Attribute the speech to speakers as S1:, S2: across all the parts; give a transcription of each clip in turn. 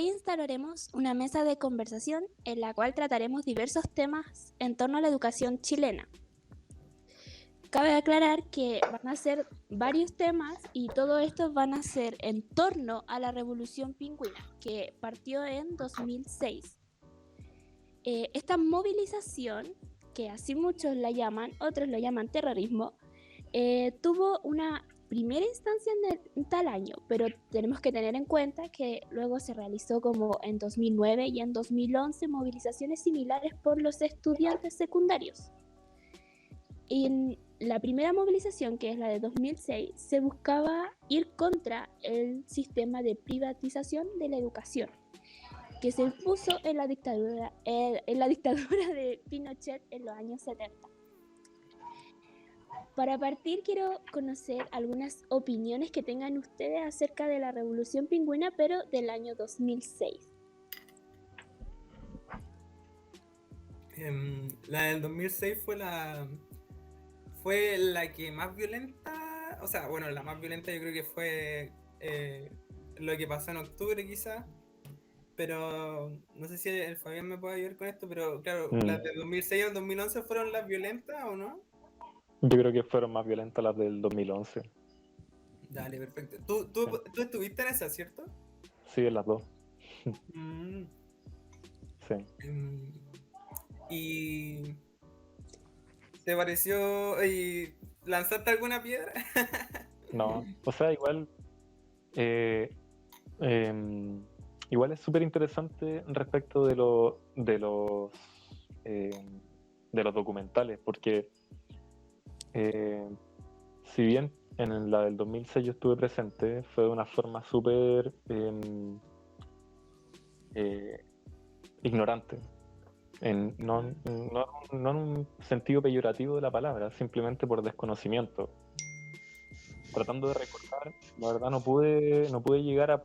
S1: Hoy instalaremos una mesa de conversación en la cual trataremos diversos temas en torno a la educación chilena. Cabe aclarar que van a ser varios temas y todo esto van a ser en torno a la Revolución Pingüina, que partió en 2006. Esta movilización, que así muchos la llaman, otros lo llaman terrorismo, tuvo una primera instancia en tal año, pero tenemos que tener en cuenta que luego se realizó como en 2009 y en 2011 movilizaciones similares por los estudiantes secundarios. En la primera movilización, que es la de 2006, se buscaba ir contra el sistema de privatización de la educación que se impuso en la dictadura de Pinochet en los años 70. Para partir, quiero conocer algunas opiniones que tengan ustedes acerca de la Revolución Pingüina, pero del año 2006.
S2: La del 2006 fue la que más violenta, o sea, bueno, la más violenta yo creo que fue lo que pasó en octubre quizás, pero no sé si el Fabián me puede ayudar con esto, pero claro, las de 2006 al 2011 fueron las violentas o no?
S3: Yo creo que fueron más violentas las del 2011.
S2: Dale, perfecto. ¿Tú estuviste en esa, cierto?
S3: Sí, en las dos. Sí.
S2: ¿Y te pareció y lanzaste alguna piedra?
S3: No, o sea, igual igual es súper interesante respecto de los documentales, porque si bien en la del 2006 yo estuve presente, fue de una forma súper ignorante. No en un sentido peyorativo de la palabra, simplemente por desconocimiento. Tratando de recordar, la verdad no pude llegar a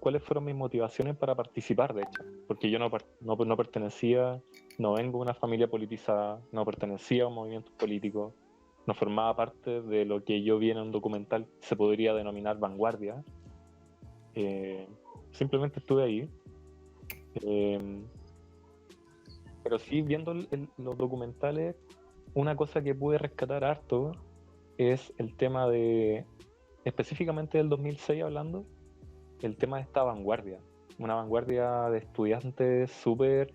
S3: cuáles fueron mis motivaciones para participar, de hecho, porque yo no pertenecía, no vengo de una familia politizada, no pertenecía a un movimiento político, no formaba parte de lo que yo vi en un documental que se podría denominar vanguardia. Simplemente estuve ahí. Pero sí, viendo los documentales, una cosa que pude rescatar harto es el tema específicamente del 2006 hablando, el tema de esta vanguardia, una vanguardia de estudiantes súper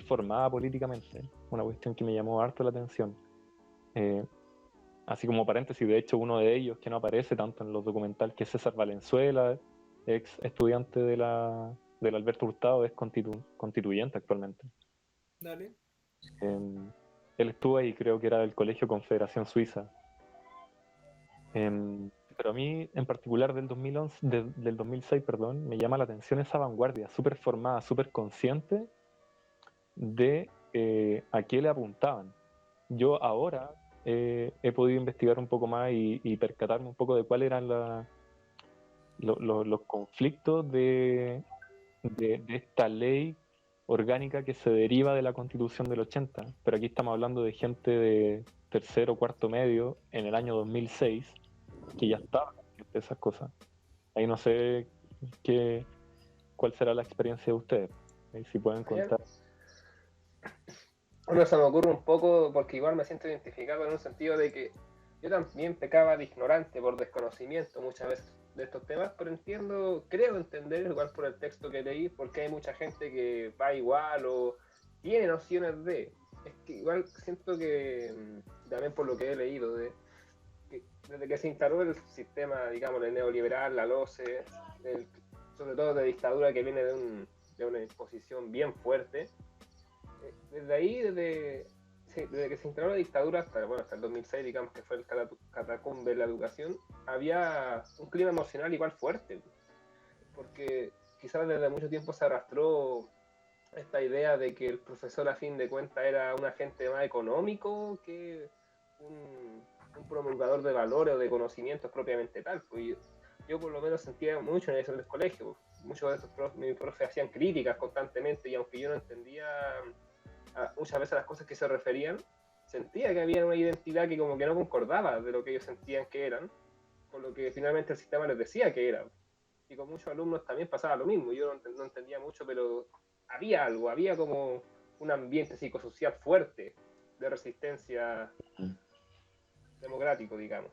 S3: formada políticamente, una cuestión que me llamó harto la atención. Así como paréntesis, de hecho uno de ellos que no aparece tanto en los documentales, que es César Valenzuela, ex estudiante del Alberto Hurtado, es constituyente actualmente.
S2: Dale.
S3: Él estuvo ahí, creo que era del Colegio Confederación Suiza. Pero a mí, en particular del 2006, perdón, me llama la atención esa vanguardia, súper formada, súper consciente de a qué le apuntaban. Yo ahora he podido investigar un poco más y percatarme un poco de cuáles eran los conflictos de esta ley orgánica que se deriva de la Constitución del 80, pero aquí estamos hablando de gente de tercero o cuarto medio en el año 2006 que ya estaban haciendo esas cosas. Ahí no sé cuál será la experiencia de ustedes, ahí si pueden contar.
S4: Bueno, se me ocurre un poco porque igual me siento identificado en un sentido de que yo también pecaba de ignorante por desconocimiento muchas veces de estos temas, pero creo entender, igual por el texto que leí, porque hay mucha gente que va igual o tiene nociones de. Es que igual siento que, también por lo que he leído, que desde que se instaló el sistema, digamos, el neoliberal, la LOCE, sobre todo de dictadura que viene de una imposición bien fuerte, desde ahí, desde que se instaló la dictadura hasta el 2006, digamos que fue el catacumbe de la educación, había un clima emocional igual fuerte, porque quizás desde mucho tiempo se arrastró esta idea de que el profesor a fin de cuentas era un agente más económico que un promulgador de valores o de conocimientos propiamente tal. Pues yo por lo menos sentía mucho en eso en el colegio. Muchos de estos mis profes hacían críticas constantemente y aunque yo no entendía muchas veces las cosas que se referían, sentía que había una identidad que como que no concordaba de lo que ellos sentían que eran, con lo que finalmente el sistema les decía que eran. y con muchos alumnos también pasaba lo mismo. Yo no entendía mucho, pero había algo, había como un ambiente psicosocial fuerte de resistencia democrático, digamos.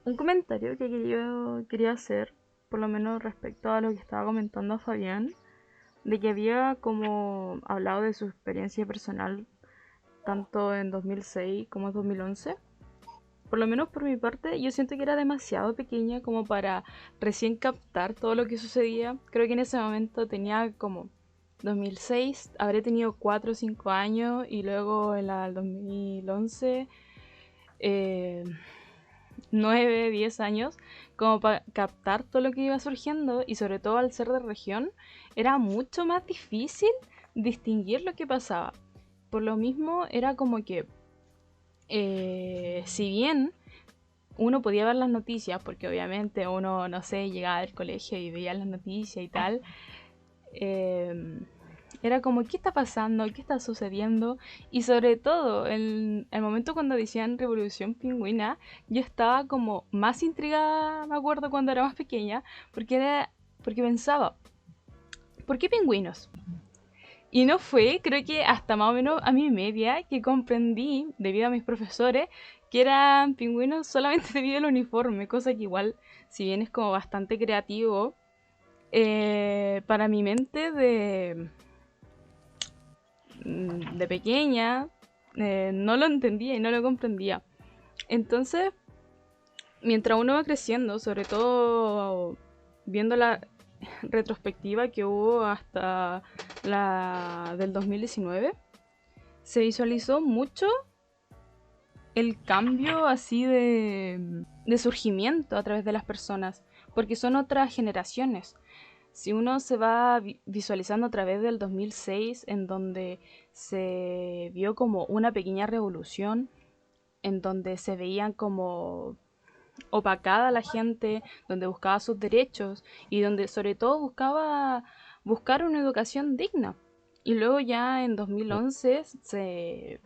S5: Un comentario que yo quería hacer, por lo menos respecto a lo que estaba comentando Fabián, de que había como hablado de su experiencia personal tanto en 2006 como en 2011. Por lo menos por mi parte, yo siento que era demasiado pequeña como para recién captar todo lo que sucedía. Creo que en ese momento tenía como 2006, habré tenido 4 o 5 años, y luego en la del 2011, 9, 10 años, como para captar todo lo que iba surgiendo, y sobre todo al ser de región, era mucho más difícil distinguir lo que pasaba. Por lo mismo, era como que, si bien uno podía ver las noticias, porque obviamente uno, no sé, llegaba del colegio y veía las noticias y tal, era como, ¿qué está pasando? ¿Qué está sucediendo? Y sobre todo, en el momento cuando decían Revolución Pingüina, yo estaba como más intrigada, me acuerdo cuando era más pequeña, porque pensaba, ¿por qué pingüinos? Y no fue, creo que hasta más o menos a mi media, que comprendí, debido a mis profesores, que eran pingüinos solamente debido al uniforme, cosa que igual, si bien es como bastante creativo, para mi mente de pequeña, no lo entendía y no lo comprendía. Entonces, mientras uno va creciendo, sobre todo viendo la retrospectiva que hubo hasta la del 2019, se visualizó mucho el cambio así de surgimiento a través de las personas, porque son otras generaciones. Si uno se va visualizando a través del 2006, en donde se vio como una pequeña revolución, en donde se veían como opacada la gente, donde buscaba sus derechos y donde sobre todo buscar una educación digna. Y luego ya en 2011,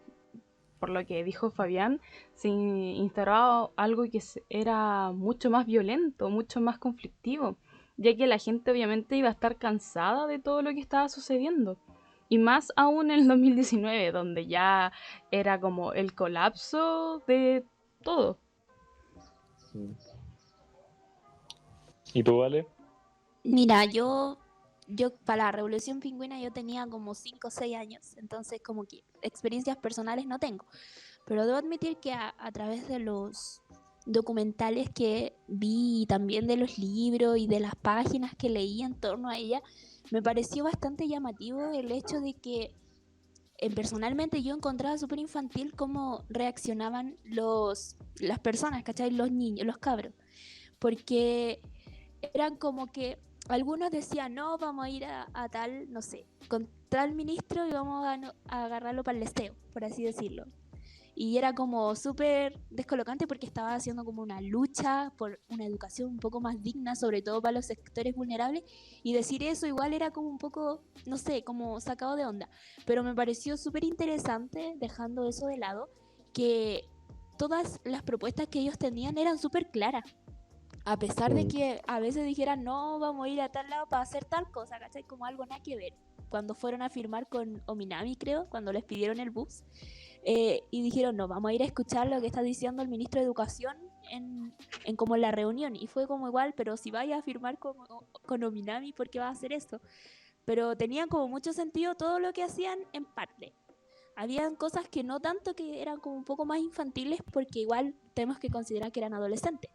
S5: por lo que dijo Fabián, se instauró algo que era mucho más violento, mucho más conflictivo, ya que la gente obviamente iba a estar cansada de todo lo que estaba sucediendo. Y más aún en el 2019, donde ya era como el colapso de todo.
S3: ¿Y tú, Vale?
S1: Mira, yo para la Revolución Pingüina yo tenía como 5 o 6 años, entonces como que experiencias personales no tengo. Pero debo admitir que a través de los documentales que vi y también de los libros y de las páginas que leí en torno a ella, me pareció bastante llamativo el hecho de que personalmente yo encontraba súper infantil cómo reaccionaban las personas, ¿cachai? Los niños, los cabros. Porque eran como que algunos decían, no, vamos a ir a tal, no sé, con tal ministro y vamos a agarrarlo para el lesteo, por así decirlo. Y era como súper descolocante porque estaba haciendo como una lucha por una educación un poco más digna, sobre todo para los sectores vulnerables, y decir eso igual era como un poco, no sé, como sacado de onda. Pero me pareció súper interesante, dejando eso de lado, que todas las propuestas que ellos tenían eran súper claras. A pesar de que a veces dijeran, no, vamos a ir a tal lado para hacer tal cosa, ¿cachai? Como algo nada que ver. Cuando fueron a firmar con Ominami, creo, cuando les pidieron el bus, y dijeron, no, vamos a ir a escuchar lo que está diciendo el ministro de Educación en como la reunión. Y fue como igual, pero si vaya a firmar con Ominami, ¿por qué va a hacer eso? Pero tenían como mucho sentido todo lo que hacían en parte. Habían cosas que no tanto, que eran como un poco más infantiles, porque igual tenemos que considerar que eran adolescentes.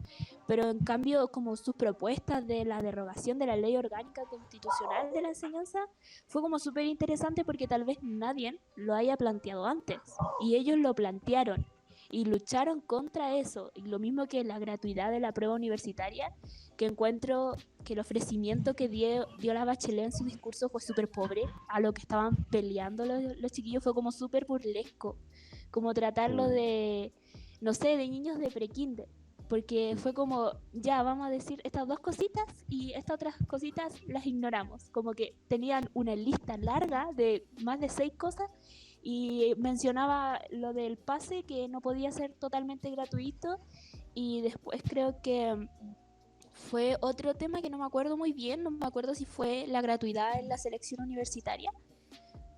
S1: Pero en cambio, como sus propuestas de la derogación de la ley orgánica constitucional de la enseñanza, fue como súper interesante porque tal vez nadie lo haya planteado antes. Y ellos lo plantearon y lucharon contra eso. Y lo mismo que la gratuidad de la prueba universitaria, que encuentro que el ofrecimiento que dio la Bachelet en su discurso fue súper pobre. A lo que estaban peleando los chiquillos fue como súper burlesco, como tratarlo de, no sé, de niños de prekinder, porque fue como, ya, vamos a decir estas dos cositas y estas otras cositas las ignoramos. Como que tenían una lista larga de más de 6 cosas, y mencionaba lo del pase, que no podía ser totalmente gratuito, y después creo que fue otro tema que no me acuerdo muy bien, no me acuerdo si fue la gratuidad en la selección universitaria,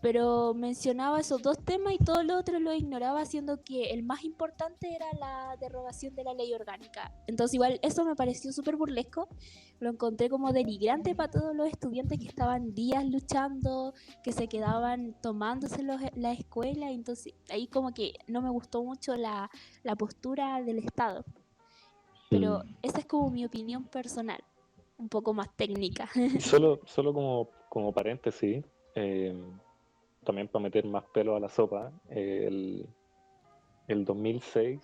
S1: pero mencionaba esos dos temas y todo lo otro lo ignoraba, haciendo que el más importante era la derogación de la ley orgánica. Entonces igual eso me pareció súper burlesco, lo encontré como denigrante para todos los estudiantes que estaban días luchando, que se quedaban tomándose la escuela, entonces ahí como que no me gustó mucho la postura del Estado. Pero esa es como mi opinión personal, un poco más técnica.
S3: Y solo como paréntesis, también para meter más pelo a la sopa, el 2006,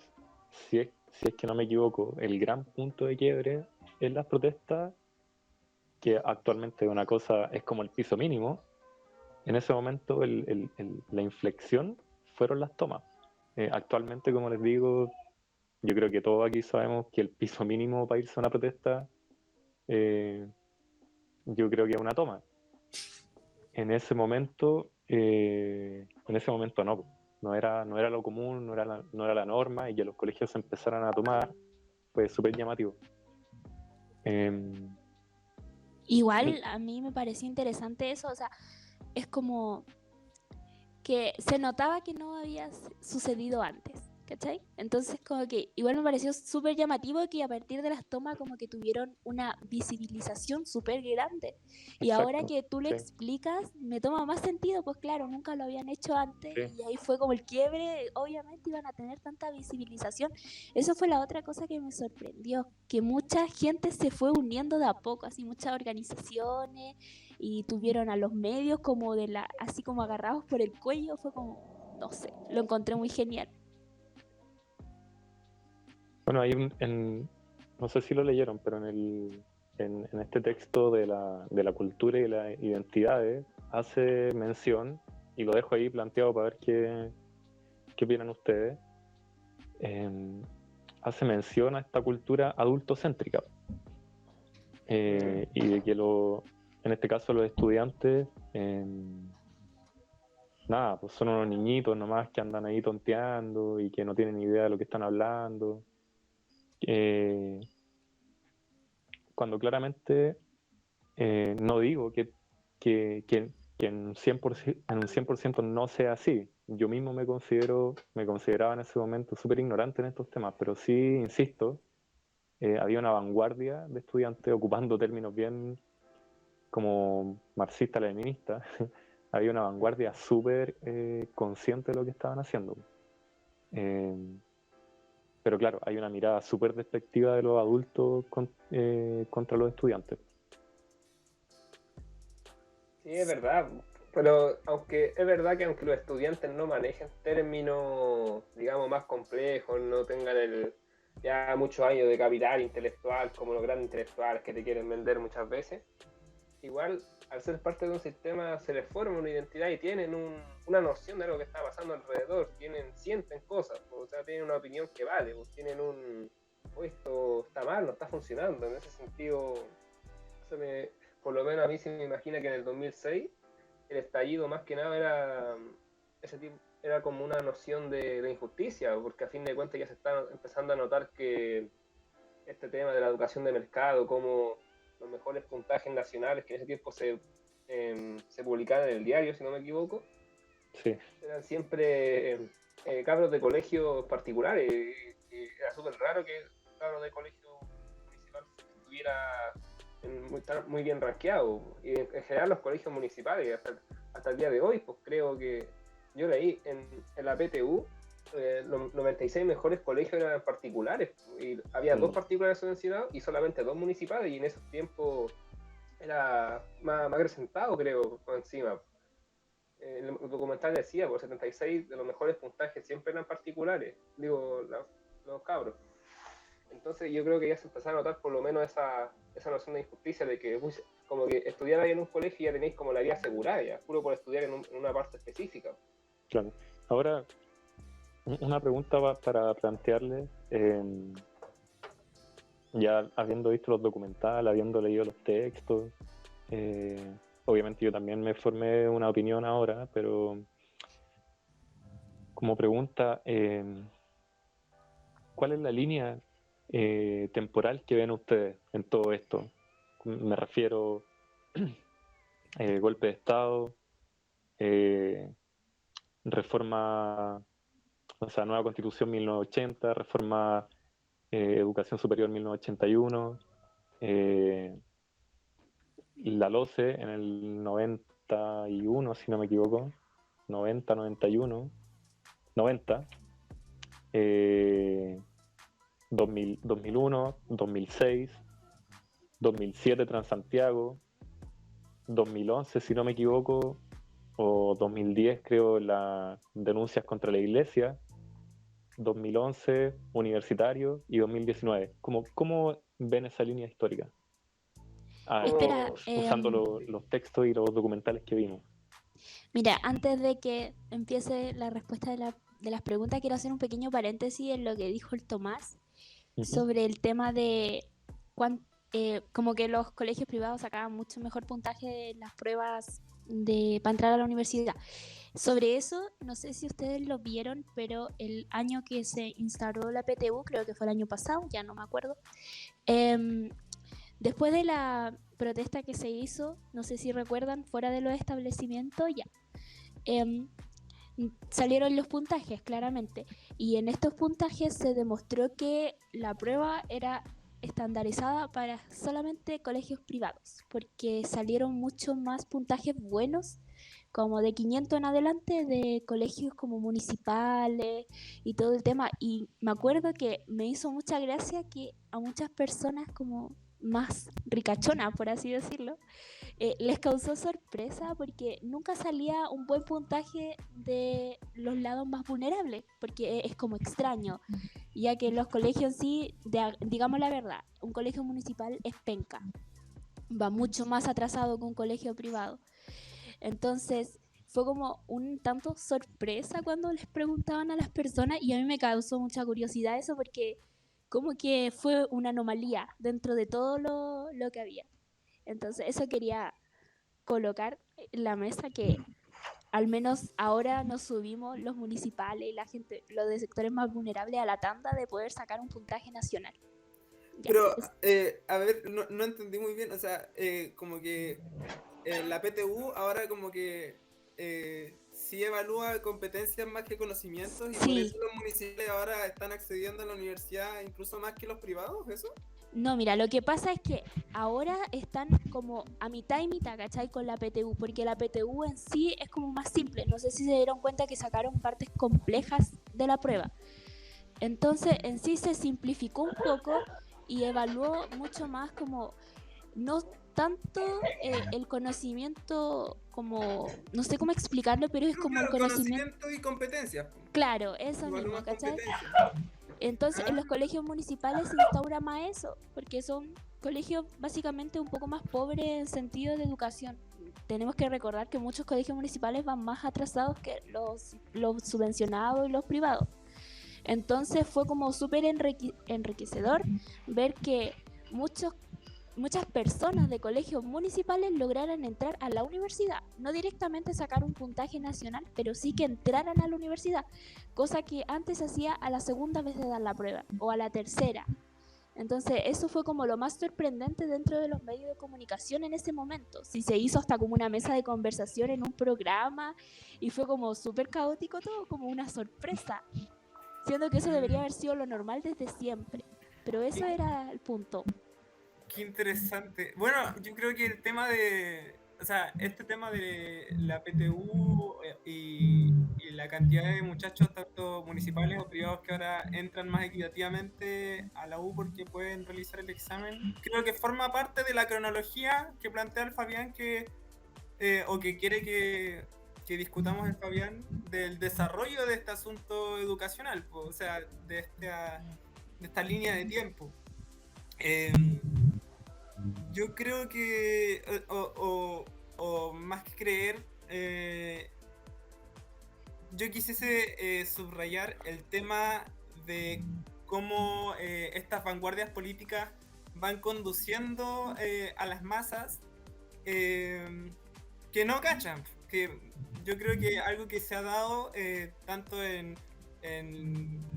S3: si es que no me equivoco, el gran punto de quiebre en las protestas, que actualmente una cosa es como el piso mínimo, en ese momento la inflexión fueron las tomas. Actualmente, como les digo, yo creo que todos aquí sabemos que el piso mínimo para irse a una protesta, eh, yo creo que es una toma. En ese momento no, no era lo común, no era la norma, y que los colegios se empezaran a tomar, fue súper llamativo.
S1: Igual a mí me pareció interesante eso, o sea, es como que se notaba que no había sucedido antes, ¿cachai? Entonces como que igual me pareció súper llamativo que a partir de las tomas como que tuvieron una visibilización súper grande. Y ahora
S3: Exacto,
S1: que tú lo
S3: sí,
S1: explicas, me toma más sentido, pues claro, nunca lo habían hecho antes
S3: sí.
S1: y ahí fue como el quiebre, obviamente iban a tener tanta visibilización. Eso fue la otra cosa que me sorprendió, que mucha gente se fue uniendo de a poco, así muchas organizaciones y tuvieron a los medios como así como agarrados por el cuello, fue como, no sé, lo encontré muy genial.
S3: Bueno, no sé si lo leyeron, pero en este texto de la cultura y las identidades hace mención, y lo dejo ahí planteado para ver qué opinan ustedes, hace mención a esta cultura adultocéntrica, y de que en este caso los estudiantes, nada, pues son unos niñitos nomás que andan ahí tonteando y que no tienen idea de lo que están hablando. Cuando claramente, no digo que en un 100% no sea así. Yo mismo me consideraba en ese momento súper ignorante en estos temas, pero sí, insisto, había una vanguardia de estudiantes ocupando términos bien como marxista-leninista. Había una vanguardia súper consciente de lo que estaban haciendo. Eh, pero claro, hay una mirada súper despectiva de los adultos contra los estudiantes.
S4: Sí, es verdad, pero aunque es verdad que aunque los estudiantes no manejen términos, digamos, más complejos, no tengan ya muchos años de capital intelectual como los grandes intelectuales que te quieren vender muchas veces, igual al ser parte de un sistema se les forma una identidad y tienen una noción de lo que está pasando alrededor, sienten cosas, o sea, tienen una opinión que vale, tienen esto está mal, no está funcionando, en ese sentido, por lo menos a mí se me imagina que en el 2006 el estallido más que nada era como una noción de injusticia, porque a fin de cuentas ya se está empezando a notar que este tema de la educación de mercado, como los mejores puntajes nacionales que en ese tiempo se publicaban en el diario, si no me equivoco,
S3: Sí.
S4: eran siempre cabros de colegios particulares. Era súper raro que cabros de colegio municipal estuviera muy bien rankeado. Y en general los colegios municipales, hasta el día de hoy, pues creo que yo leí en la PTU, los 96 mejores colegios eran particulares. Y había 2 particulares subvencionados y solamente 2 municipales. Y en esos tiempos era más acrecentado, creo, por encima. El documental decía, por 76 de los mejores puntajes siempre eran particulares, digo, los cabros. Entonces yo creo que ya se empezó a notar por lo menos esa noción de injusticia de que como que estudiar ahí en un colegio y ya tenéis como la vida asegurada, ya, puro por estudiar en una parte específica.
S3: Claro. Ahora, una pregunta para plantearle, ya habiendo visto los documentales, habiendo leído los textos, obviamente yo también me formé una opinión ahora, pero como pregunta, ¿cuál es la línea temporal que ven ustedes en todo esto. Me refiero golpe de Estado, reforma, o sea, nueva Constitución 1980, reforma Educación Superior 1981, la LOCE en el 91, si no me equivoco, 90, 91, 90, 2001, 2006, 2007 Transantiago, 2011, si no me equivoco, o 2010 creo, las denuncias contra la iglesia, 2011 universitario y 2019. ¿Cómo ven esa línea histórica?
S1: Espera,
S3: Usando los textos y los documentales que vimos.
S1: Mira, antes de que empiece la respuesta de las preguntas, quiero hacer un pequeño paréntesis en lo que dijo el Tomás sobre el tema de como que los colegios privados sacaban mucho mejor puntaje en las pruebas para entrar a la universidad. Sobre eso, no sé si ustedes lo vieron, pero el año que se instaló la PTU, creo que fue el año pasado, ya no me acuerdo, después de la protesta que se hizo, no sé si recuerdan, fuera de los establecimientos, ya salieron los puntajes, claramente. Y en estos puntajes se demostró que la prueba era estandarizada para solamente colegios privados, porque salieron mucho más puntajes buenos, como de 500 en adelante, de colegios como municipales y todo el tema. Y me acuerdo que me hizo mucha gracia que a muchas personas como más ricachonas, por así decirlo, les causó sorpresa porque nunca salía un buen puntaje de los lados más vulnerables, porque es como extraño, ya que los colegios en sí, digamos la verdad, un colegio municipal es penca, va mucho más atrasado que un colegio privado. Entonces fue como un tanto sorpresa cuando les preguntaban a las personas, y a mí me causó mucha curiosidad eso, porque como que fue una anomalía dentro de todo lo que había. Entonces eso quería colocar en la mesa, que al menos ahora nos subimos los municipales y la gente, los de sectores más vulnerables, a la tanda de poder sacar un puntaje nacional. Ya,
S2: Pero, a ver, no entendí muy bien, o sea, como que la PTU ahora como que sí evalúa competencias más que conocimientos, y por
S1: Sí.
S2: eso los municipales ahora están accediendo a la universidad incluso más que los privados, ¿eso?
S1: No, mira, lo que pasa es que ahora están como a mitad y mitad, ¿cachai? Con la PTU, porque la PTU en sí es como más simple. No sé si se dieron cuenta que sacaron partes complejas de la prueba. Entonces, en sí se simplificó un poco y evaluó mucho más como, no tanto el conocimiento como, no sé cómo explicarlo, pero es como el
S2: Claro,
S1: conocimiento.
S2: y competencias.
S1: Claro, eso
S2: Evalúa
S1: mismo,
S2: más
S1: ¿cachai?
S2: competencias.
S1: Entonces, en los colegios municipales se instaura más eso, porque son colegios básicamente un poco más pobres en sentido de educación. Tenemos que recordar que muchos colegios municipales van más atrasados que los subvencionados y los privados. Entonces fue como súper enriquecedor ver que muchas personas de colegios municipales lograran entrar a la universidad, no directamente sacar un puntaje nacional, pero sí que entraran a la universidad, cosa que antes se hacía a la segunda vez de dar la prueba o a la tercera. Entonces eso fue como lo más sorprendente dentro de los medios de comunicación en ese momento. Sí, se hizo hasta como una mesa de conversación en un programa y fue como súper caótico todo, como una sorpresa, siendo que eso debería haber sido lo normal desde siempre, pero eso era el punto.
S2: Qué interesante. Bueno, yo creo que el tema de, o sea, este tema de la PTU y la cantidad de muchachos, tanto municipales o privados, que ahora entran más equitativamente a la U porque pueden realizar el examen, creo que forma parte de la cronología que plantea el Fabián, o que quiere que discutamos el Fabián, del desarrollo de este asunto educacional, o sea, de esta línea de tiempo. Yo creo que, o más que creer, yo quisiese subrayar el tema de cómo estas vanguardias políticas van conduciendo a las masas que no cachan. Que yo creo que algo que se ha dado tanto en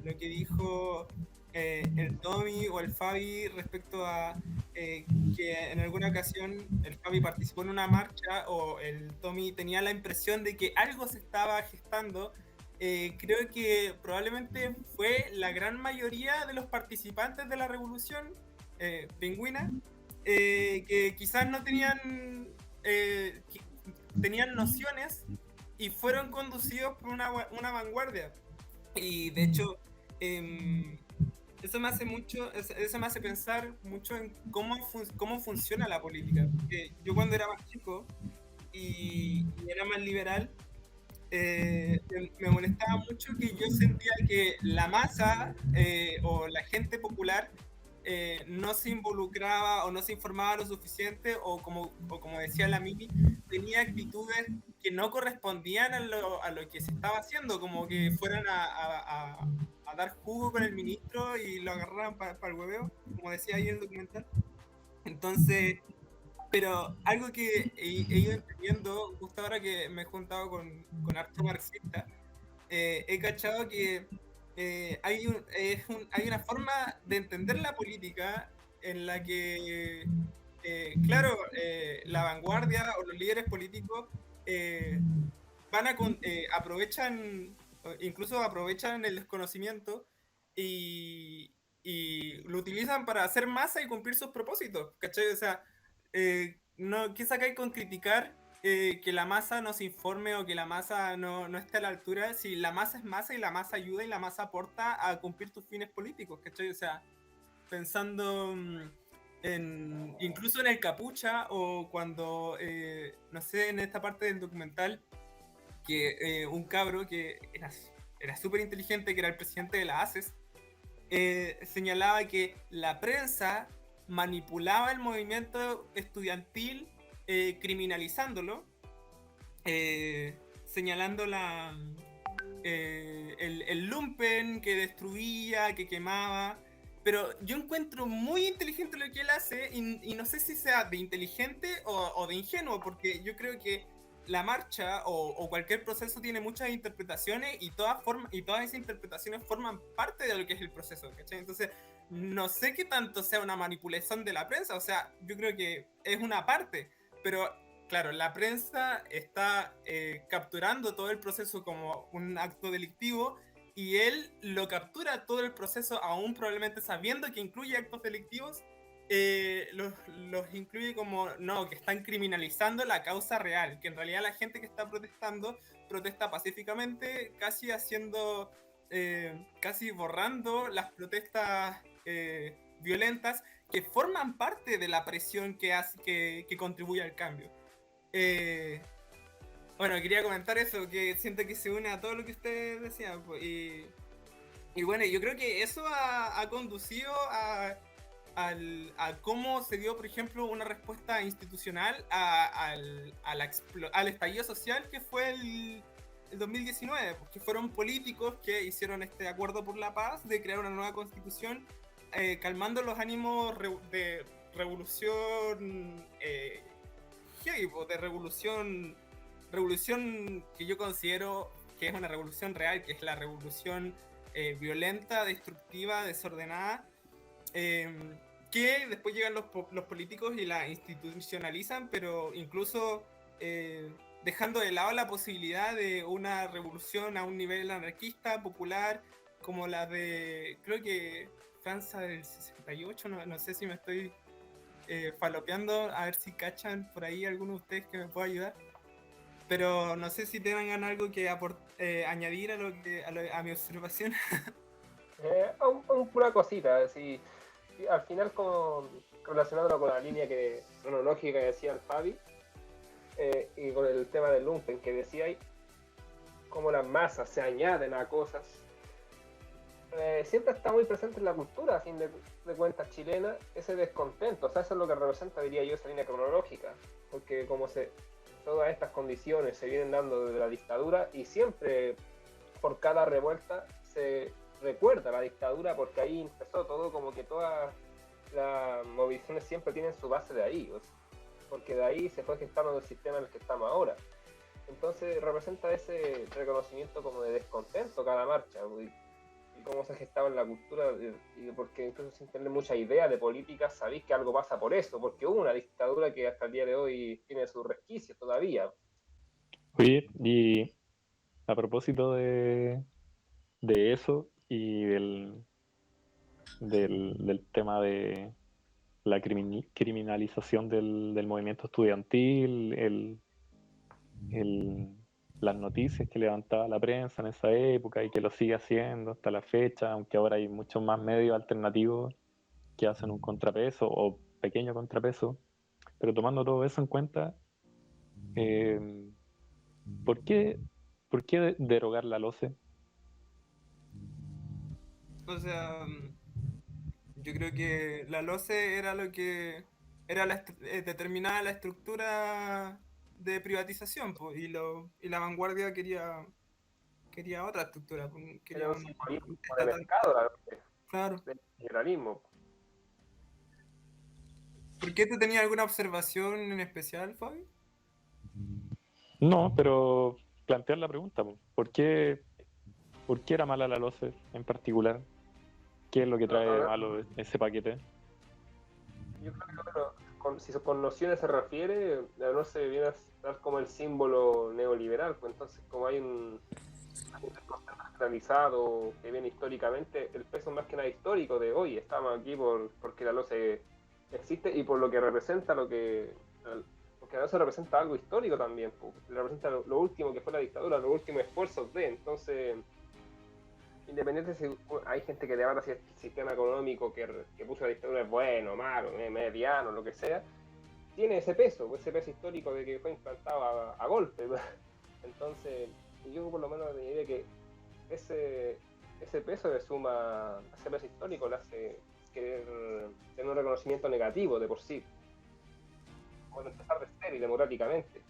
S2: lo que dijo el Tommy o el Fabi respecto a que en alguna ocasión el Fabi participó en una marcha o el Tommy tenía la impresión de que algo se estaba gestando. Creo que probablemente fue la gran mayoría de los participantes de la revolución pingüina que quizás no tenían nociones y fueron conducidos por una vanguardia. Y de hecho, eso me hace pensar mucho en cómo funciona la política. Porque yo cuando era más chico y era más liberal, me molestaba mucho que yo sentía que la masa o la gente popular no se involucraba o no se informaba lo suficiente o como decía la Mimi, tenía actitudes que no correspondían a lo que se estaba haciendo, como que fueran a dar jugo con el ministro y lo agarraran para el hueveo, como decía ahí en el documental. Entonces, pero algo que he ido entendiendo, justo ahora que me he juntado con harto marxista, he cachado que hay una forma de entender la política en la que, claro, la vanguardia o los líderes políticos aprovechan, incluso aprovechan el desconocimiento y, y lo utilizan para hacer masa y cumplir sus propósitos, ¿cachai? O sea, no, ¿qué sacáis con criticar que la masa no se informe o que la masa no esté a la altura? Si la masa es masa y la masa ayuda y la masa aporta a cumplir tus fines políticos, ¿cachai? O sea, pensando incluso en el Capucha o cuando, no sé, en esta parte del documental, que un cabro que era súper inteligente, que era el presidente de la ACES, señalaba que la prensa manipulaba el movimiento estudiantil criminalizándolo, señalando el lumpen que destruía, que quemaba. Pero yo encuentro muy inteligente lo que él hace y no sé si sea de inteligente o de ingenuo, porque yo creo que la marcha o cualquier proceso tiene muchas interpretaciones y todas esas interpretaciones forman parte de lo que es el proceso, ¿cachai? Entonces, no sé qué tanto sea una manipulación de la prensa, o sea, yo creo que es una parte, pero claro, la prensa está capturando todo el proceso como un acto delictivo y él lo captura todo el proceso, aún probablemente sabiendo que incluye actos delictivos, los incluye como, no, que están criminalizando la causa real, que en realidad la gente que está protestando protesta pacíficamente, casi haciendo, casi borrando las protestas violentas que forman parte de la presión que contribuye al cambio. Bueno, quería comentar eso, que siento que se une a todo lo que usted decía. Y bueno, yo creo que eso ha conducido a cómo se dio, por ejemplo, una respuesta institucional al estallido social que fue el 2019, que fueron políticos que hicieron este acuerdo por la paz de crear una nueva constitución, calmando los ánimos de revolución, de revolución que yo considero que es una revolución real, que es la revolución violenta, destructiva, desordenada, que después llegan los políticos y la institucionalizan, pero incluso dejando de lado la posibilidad de una revolución a un nivel anarquista, popular, como la de, creo que Francia del 68, no sé si me estoy falopeando, a ver si cachan por ahí alguno de ustedes que me pueda ayudar. Pero no sé si tengan algo que añadir a mi observación.
S4: Una cosita, así, al final como relacionándolo con la línea cronológica que decía el Fabi, y con el tema del lumpen que decía ahí, cómo las masas se añaden a cosas, siempre está muy presente en la cultura, a fin de cuentas, chilena, ese descontento. O sea, eso es lo que representa, diría yo, esa línea cronológica, porque todas estas condiciones se vienen dando desde la dictadura y siempre por cada revuelta se recuerda la dictadura, porque ahí empezó todo, como que todas las movilizaciones siempre tienen su base de ahí, o sea, porque de ahí se fue gestando el sistema en el que estamos ahora. Entonces representa ese reconocimiento como de descontento cada marcha, y cómo se ha gestado en la cultura, y porque incluso sin tener mucha idea de política, sabéis que algo pasa por eso, porque hubo una dictadura que hasta el día de hoy tiene sus resquicios todavía.
S3: Oye, y a propósito de eso y del tema de la criminalización del movimiento estudiantil, las noticias que levantaba la prensa en esa época y que lo sigue haciendo hasta la fecha, aunque ahora hay muchos más medios alternativos que hacen un contrapeso o pequeño contrapeso, pero tomando todo eso en cuenta, ¿por qué derogar la LOCE?
S2: O sea, yo creo que la LOCE era lo que era determinada la estructura de privatización, pues, y la vanguardia quería otra estructura, pues,
S4: Era
S2: quería
S4: un
S2: un
S4: simbolismo de
S2: estatal.
S4: mercado,
S2: Claro.
S4: del liberalismo.
S2: ¿Por qué tú tenías alguna observación en especial, Fabi?
S3: No, pero plantear la pregunta, po. ¿Por qué era mala la LOCE en particular? ¿Qué es lo que trae de malo ese paquete?
S4: Yo creo que, bueno, si con nociones se refiere, la LOCE viene a estar como el símbolo neoliberal, pues entonces como hay un centralizado que viene históricamente, el peso más que nada histórico de hoy, estamos aquí porque la LOCE existe y por lo que representa porque la LOCE representa algo histórico también, pues, representa lo último que fue la dictadura, los últimos esfuerzos entonces, independiente si hay gente que debata si el sistema económico que puso la dictadura es bueno, malo, mediano, lo que sea, tiene ese peso histórico de que fue implantado a golpe. Entonces, yo por lo menos diría que ese peso le suma, ese peso histórico le hace querer tener un reconocimiento negativo de por sí. Bueno, empezar de cero y democráticamente.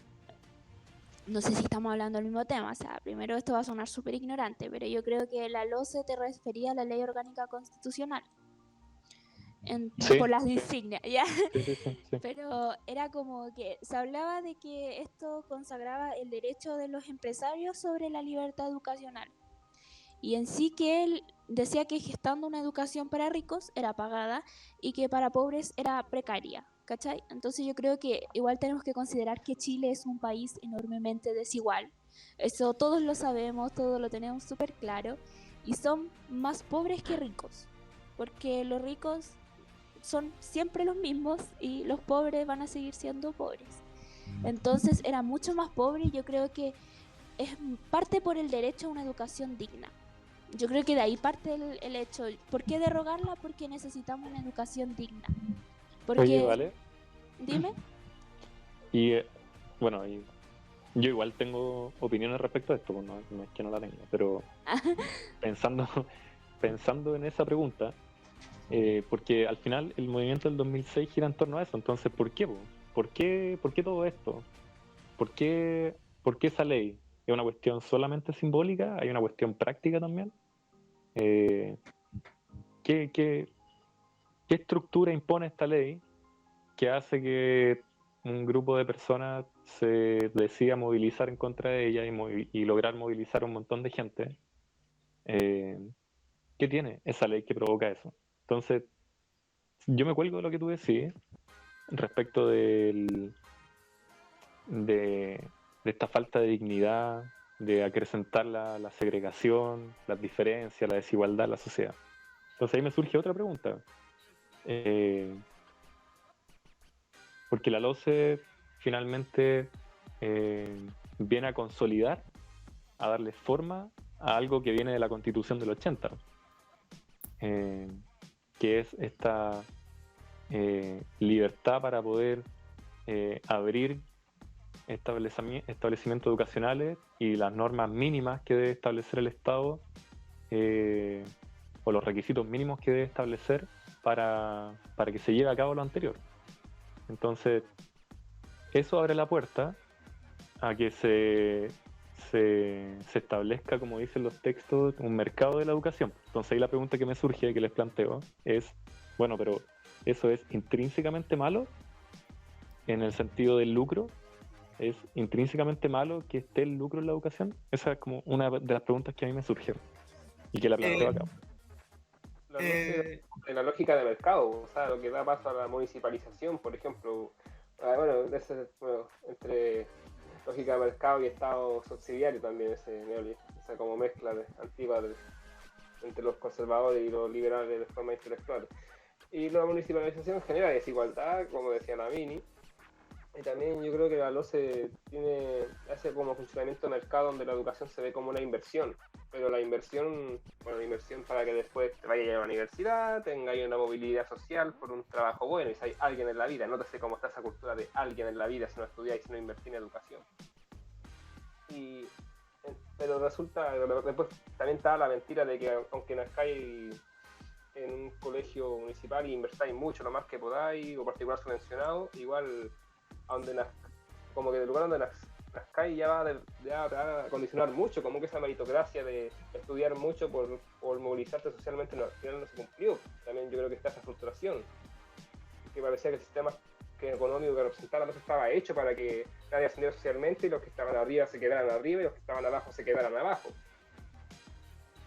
S1: No sé si estamos hablando del mismo tema, o sea, primero esto va a sonar súper ignorante, pero yo creo que la LOCE te refería a la Ley Orgánica Constitucional.
S3: Sí.
S1: Por las insignias, ¿ya?
S3: Sí.
S1: Pero era como que se hablaba de que esto consagraba el derecho de los empresarios sobre la libertad educacional. Y en sí que él decía que gestando una educación para ricos era pagada y que para pobres era precaria, ¿cachai? Entonces yo creo que igual tenemos que considerar que Chile es un país enormemente desigual. Eso todos lo sabemos, todos lo tenemos súper claro. Y son más pobres que ricos, porque los ricos son siempre los mismos y los pobres van a seguir siendo pobres. Entonces era mucho más pobre y yo creo que es parte por el derecho a una educación digna. Yo creo que de ahí parte el hecho. ¿Por qué derogarla? Porque necesitamos una educación digna. Porque,
S3: Oye, vale.
S1: Dime.
S3: Y bueno, yo igual tengo opiniones respecto a esto, pues no es que no la tenga, pero pensando en esa pregunta, porque al final el movimiento del 2006 gira en torno a eso. Entonces, ¿por qué? ¿Por qué todo esto? ¿Por qué esa ley? ¿Es una cuestión solamente simbólica? ¿Hay una cuestión práctica también? ¿Qué estructura impone esta ley que hace que un grupo de personas se decida movilizar en contra de ella y lograr movilizar a un montón de gente? ¿Qué tiene esa ley que provoca eso? Entonces, yo me cuelgo de lo que tú decís respecto de esta falta de dignidad, de acrecentar la segregación, las diferencias, la desigualdad en la sociedad. Entonces ahí me surge otra pregunta. Porque la LOCE finalmente viene a consolidar, a darle forma a algo que viene de la Constitución del 80, que es esta libertad para poder abrir establecimientos educacionales y las normas mínimas que debe establecer el Estado o los requisitos mínimos que debe establecer para que se lleve a cabo lo anterior. Entonces, eso abre la puerta a que se establezca, como dicen los textos, un mercado de la educación. Entonces ahí la pregunta que me surge, que les planteo, es, bueno, pero ¿eso es intrínsecamente malo en el sentido del lucro? ¿Es intrínsecamente malo que esté el lucro en la educación? Esa es como una de las preguntas que a mí me surgió y que la planteo acá.
S4: La LOCE en la lógica de mercado, o sea, lo que da paso a la municipalización, por ejemplo, entre lógica de mercado y Estado subsidiario también esa como mezcla antigua entre los conservadores y los liberales de forma intelectual. Y la municipalización genera desigualdad, como decía la Mini, y también yo creo que la LOCE hace como funcionamiento de mercado donde la educación se ve como una inversión, pero la inversión para que después te vayas a la universidad, tengáis una movilidad social por un trabajo bueno, y si hay alguien en la vida, no sé cómo está esa cultura de alguien en la vida si no estudiáis, si no invertís en educación. Pero resulta, después también está la mentira de que aunque nazcáis en un colegio municipal y invertáis mucho, lo más que podáis, o particular subvencionado, igual a donde como que del lugar donde nazcáis ya va a condicionar mucho, como que esa meritocracia de estudiar mucho por movilizarte socialmente al final no se cumplió. También yo creo que está esa frustración, que parecía que el sistema económico que representaba la estaba hecho para que nadie ascendiera socialmente y los que estaban arriba se quedaran arriba y los que estaban abajo se quedaran abajo.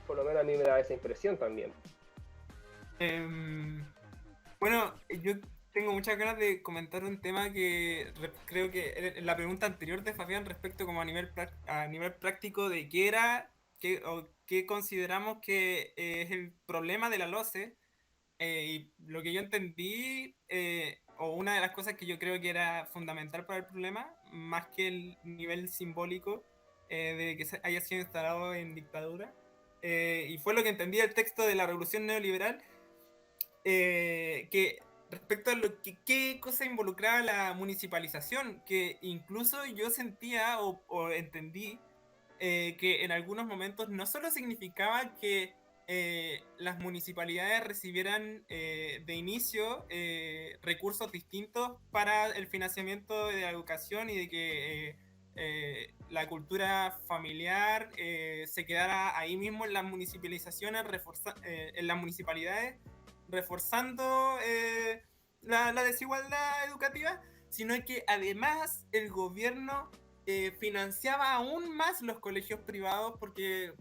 S4: Por lo menos a mí me da esa impresión también.
S2: Bueno, yo tengo muchas ganas de comentar un tema que creo que la pregunta anterior de Fabián respecto como a nivel práctico de qué consideramos que es el problema de la LOCE, y lo que yo entendí, o una de las cosas que yo creo que era fundamental para el problema, más que el nivel simbólico de que haya sido instalado en dictadura, y fue lo que entendí del texto de la Revolución Neoliberal, que respecto a qué cosa involucraba la municipalización, que incluso yo sentía o entendí que en algunos momentos no solo significaba que las municipalidades recibieran de inicio recursos distintos para el financiamiento de la educación y de que la cultura familiar se quedara ahí mismo en las municipalizaciones, en las municipalidades, reforzando la desigualdad educativa, sino que además el gobierno financiaba aún más los colegios privados porque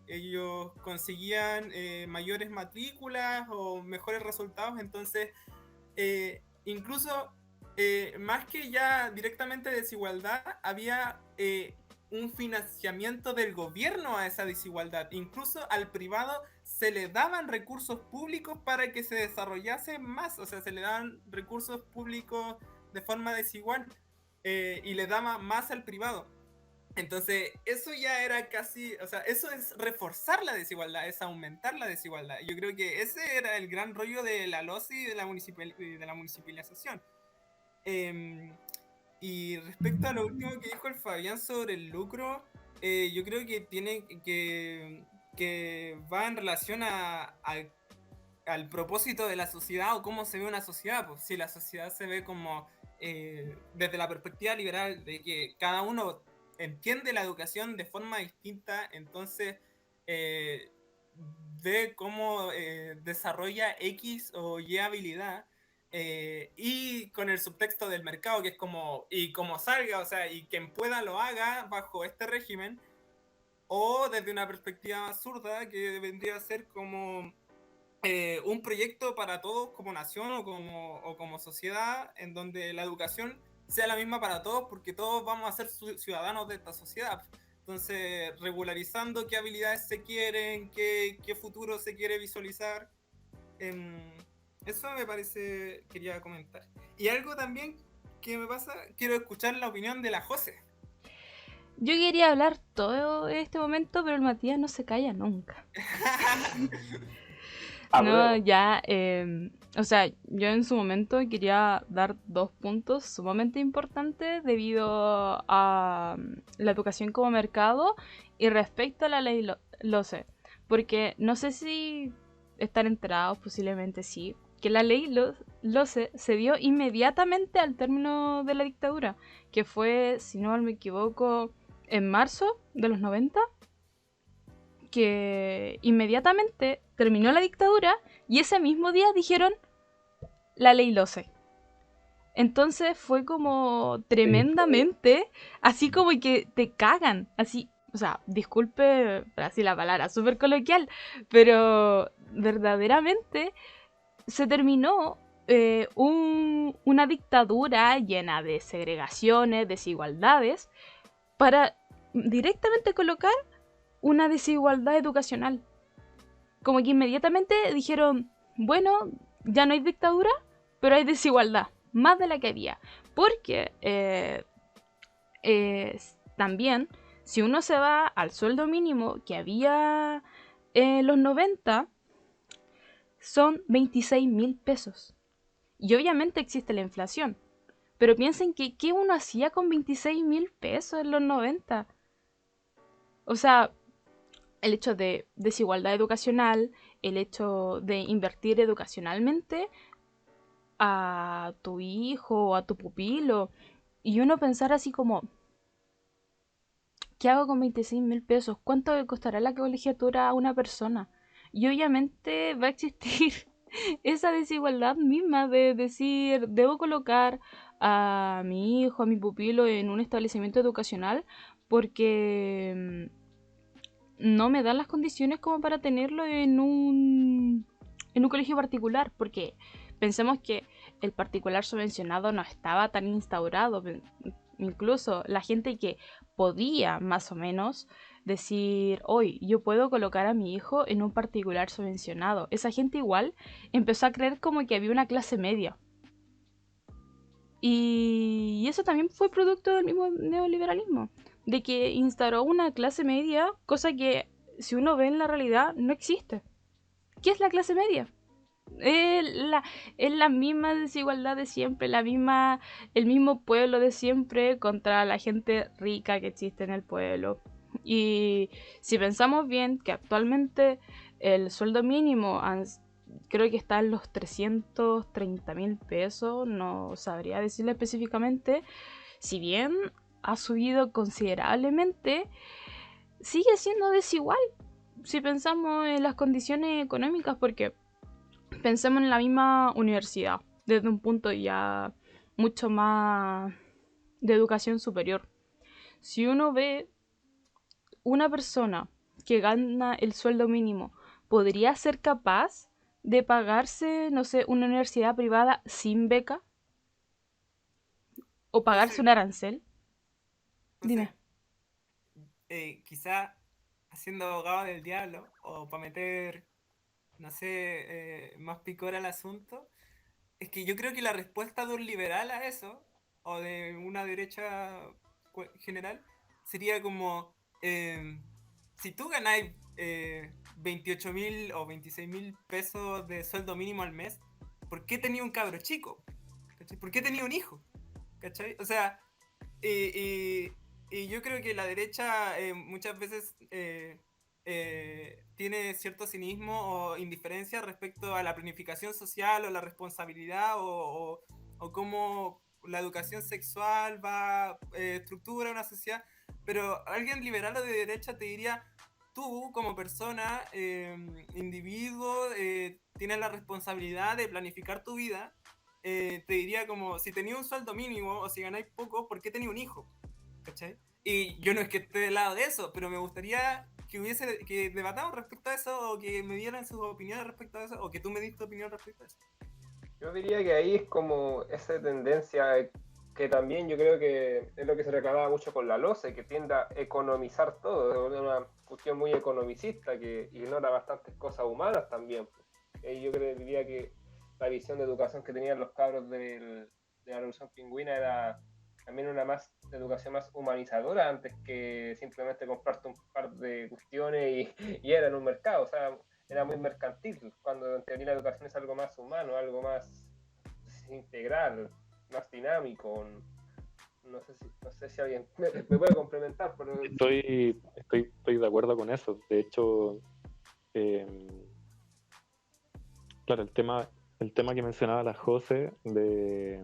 S2: ellos conseguían mayores matrículas o mejores resultados. Entonces, incluso más que ya directamente desigualdad, había un financiamiento del gobierno a esa desigualdad. Incluso al privado se le daban recursos públicos para que se desarrollase más, o sea, se le daban recursos públicos de forma desigual y le daba más al privado. Entonces, eso ya era casi, o sea, eso es reforzar la desigualdad, es aumentar la desigualdad. Yo creo que ese era el gran rollo de la LOCE y de la municipalización. Y respecto a lo último que dijo el Fabián sobre el lucro, yo creo que tiene que va en relación al propósito de la sociedad o cómo se ve una sociedad. Pues si la sociedad se ve como desde la perspectiva liberal de que cada uno entiende la educación de forma distinta, entonces ve cómo desarrolla X o Y habilidad, y con el subtexto del mercado, que es como, y como salga, o sea, y quien pueda lo haga bajo este régimen, o desde una perspectiva absurda que vendría a ser como un proyecto para todos como nación o como sociedad, en donde la educación sea la misma para todos, porque todos vamos a ser ciudadanos de esta sociedad. Entonces, regularizando qué habilidades se quieren, qué futuro se quiere visualizar. Eso me parece, quería comentar. Y algo también que me pasa, quiero escuchar la opinión de la José.
S5: Yo quería hablar todo este momento, pero el Matías no se calla nunca. No, ya, o sea, yo en su momento quería dar 2 puntos sumamente importantes debido a la educación como mercado y respecto a la ley LOCE, porque no sé si están enterados, posiblemente sí, que la ley LOCE se dio inmediatamente al término de la dictadura, que fue, si no me equivoco, en marzo de los 90, que inmediatamente terminó la dictadura y ese mismo día dijeron la ley LOCE. Entonces fue como tremendamente, así como que te cagan, así o sea, disculpe, pero así la palabra, súper coloquial, pero verdaderamente se terminó una dictadura llena de segregaciones, desigualdades, para directamente colocar una desigualdad educacional. Como que inmediatamente dijeron, bueno, ya no hay dictadura, pero hay desigualdad, más de la que había. Porque también, si uno se va al sueldo mínimo que había en los 90, son 26.000 pesos. Y obviamente existe la inflación. Pero piensen que ¿qué uno hacía con 26.000 pesos en los 90? O sea, el hecho de desigualdad educacional, el hecho de invertir educacionalmente a tu hijo o a tu pupilo. Y uno pensar así como, ¿qué hago con 26.000 pesos? ¿Cuánto le costará la colegiatura a una persona? Y obviamente va a existir esa desigualdad misma de decir, debo colocar a mi hijo, a mi pupilo en un establecimiento educacional porque no me dan las condiciones como para tenerlo en un colegio particular, porque pensemos que el particular subvencionado no estaba tan instaurado. Incluso la gente que podía más o menos decir, hoy yo puedo colocar a mi hijo en un particular subvencionado, esa gente igual empezó a creer como que había una clase media. Y eso también fue producto del mismo neoliberalismo, de que instauró una clase media, cosa que si uno ve en la realidad no existe. ¿Qué es la clase media? Es la misma desigualdad de siempre, el mismo pueblo de siempre contra la gente rica que existe en el pueblo. Y si pensamos bien que actualmente el sueldo mínimo creo que está en los 330.000 pesos, no sabría decirle específicamente, si bien ha subido considerablemente, sigue siendo desigual si pensamos en las condiciones económicas, porque pensemos en la misma universidad, desde un punto ya mucho más de educación superior. Si uno ve una persona que gana el sueldo mínimo, ¿podría ser capaz de pagarse, no sé, una universidad privada sin beca? ¿O
S2: No
S5: pagarse un
S2: sé,
S5: arancel?
S2: no
S5: Dime.
S2: sé. Quizá haciendo abogado del diablo o para meter, no sé, más picor al asunto. Es que yo creo que la respuesta de un liberal a eso, o de una derecha general, sería como, si tú ganáis 28.000 o 26.000 pesos de sueldo mínimo al mes, ¿por qué tenía un cabro chico? ¿Cachai? ¿Por qué tenía un hijo? ¿Cachai? O sea, y, y yo creo que la derecha muchas veces tiene cierto cinismo o indiferencia respecto a la planificación social o la responsabilidad o cómo la educación sexual va estructura una sociedad. Pero alguien liberal o de derecha te diría, tú como persona, individuo, tienes la responsabilidad de planificar tu vida. Te diría como, si tenía un sueldo mínimo o si ganáis poco, ¿por qué tenía un hijo? ¿Cachai? Y yo no es que esté del lado de eso, pero me gustaría que debatamos respecto a eso o que me dieran sus opiniones respecto a eso o que tú me diste tu opinión respecto a eso.
S4: Yo diría que ahí es como esa tendencia que también yo creo que es lo que se reclamaba mucho con la LOCE, que tiende a economizar todo, es una cuestión muy economicista que ignora bastantes cosas humanas también. Yo diría que la visión de educación que tenían los cabros de la Revolución Pingüina era también una educación más humanizadora antes que simplemente comprarte un par de cuestiones y era en un mercado, o sea, era muy mercantil, cuando en teoría la educación es algo más humano, algo más integral, más dinámico. No sé si alguien me puede complementar, pero
S3: Estoy de acuerdo con eso. De hecho, claro, el tema que mencionaba la José de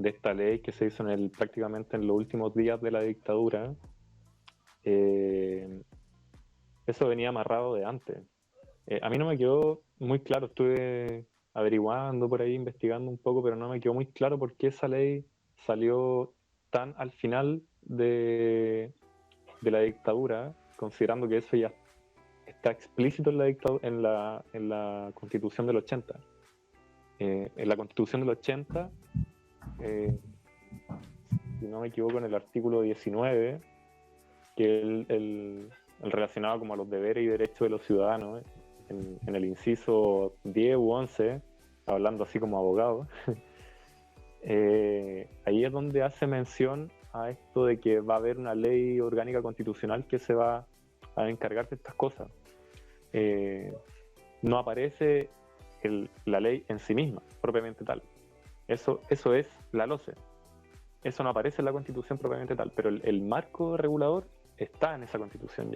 S3: esta ley que se hizo prácticamente en los últimos días de la dictadura, eso venía amarrado de antes. A mí no me quedó muy claro, estuve averiguando por ahí, investigando un poco, pero no me quedó muy claro por qué esa ley salió tan al final de la dictadura, considerando que eso ya está explícito en la Constitución del 80. En la Constitución del 80, si no me equivoco, en el artículo 19, que el relacionado como a los deberes y derechos de los ciudadanos, en el inciso 10 u 11, hablando así como abogado, ahí es donde hace mención a esto de que va a haber una ley orgánica constitucional que se va a encargar de estas cosas. No aparece la ley en sí misma, propiamente tal. Eso es la LOCE. Eso no aparece en la Constitución propiamente tal, pero el marco regulador está en esa Constitución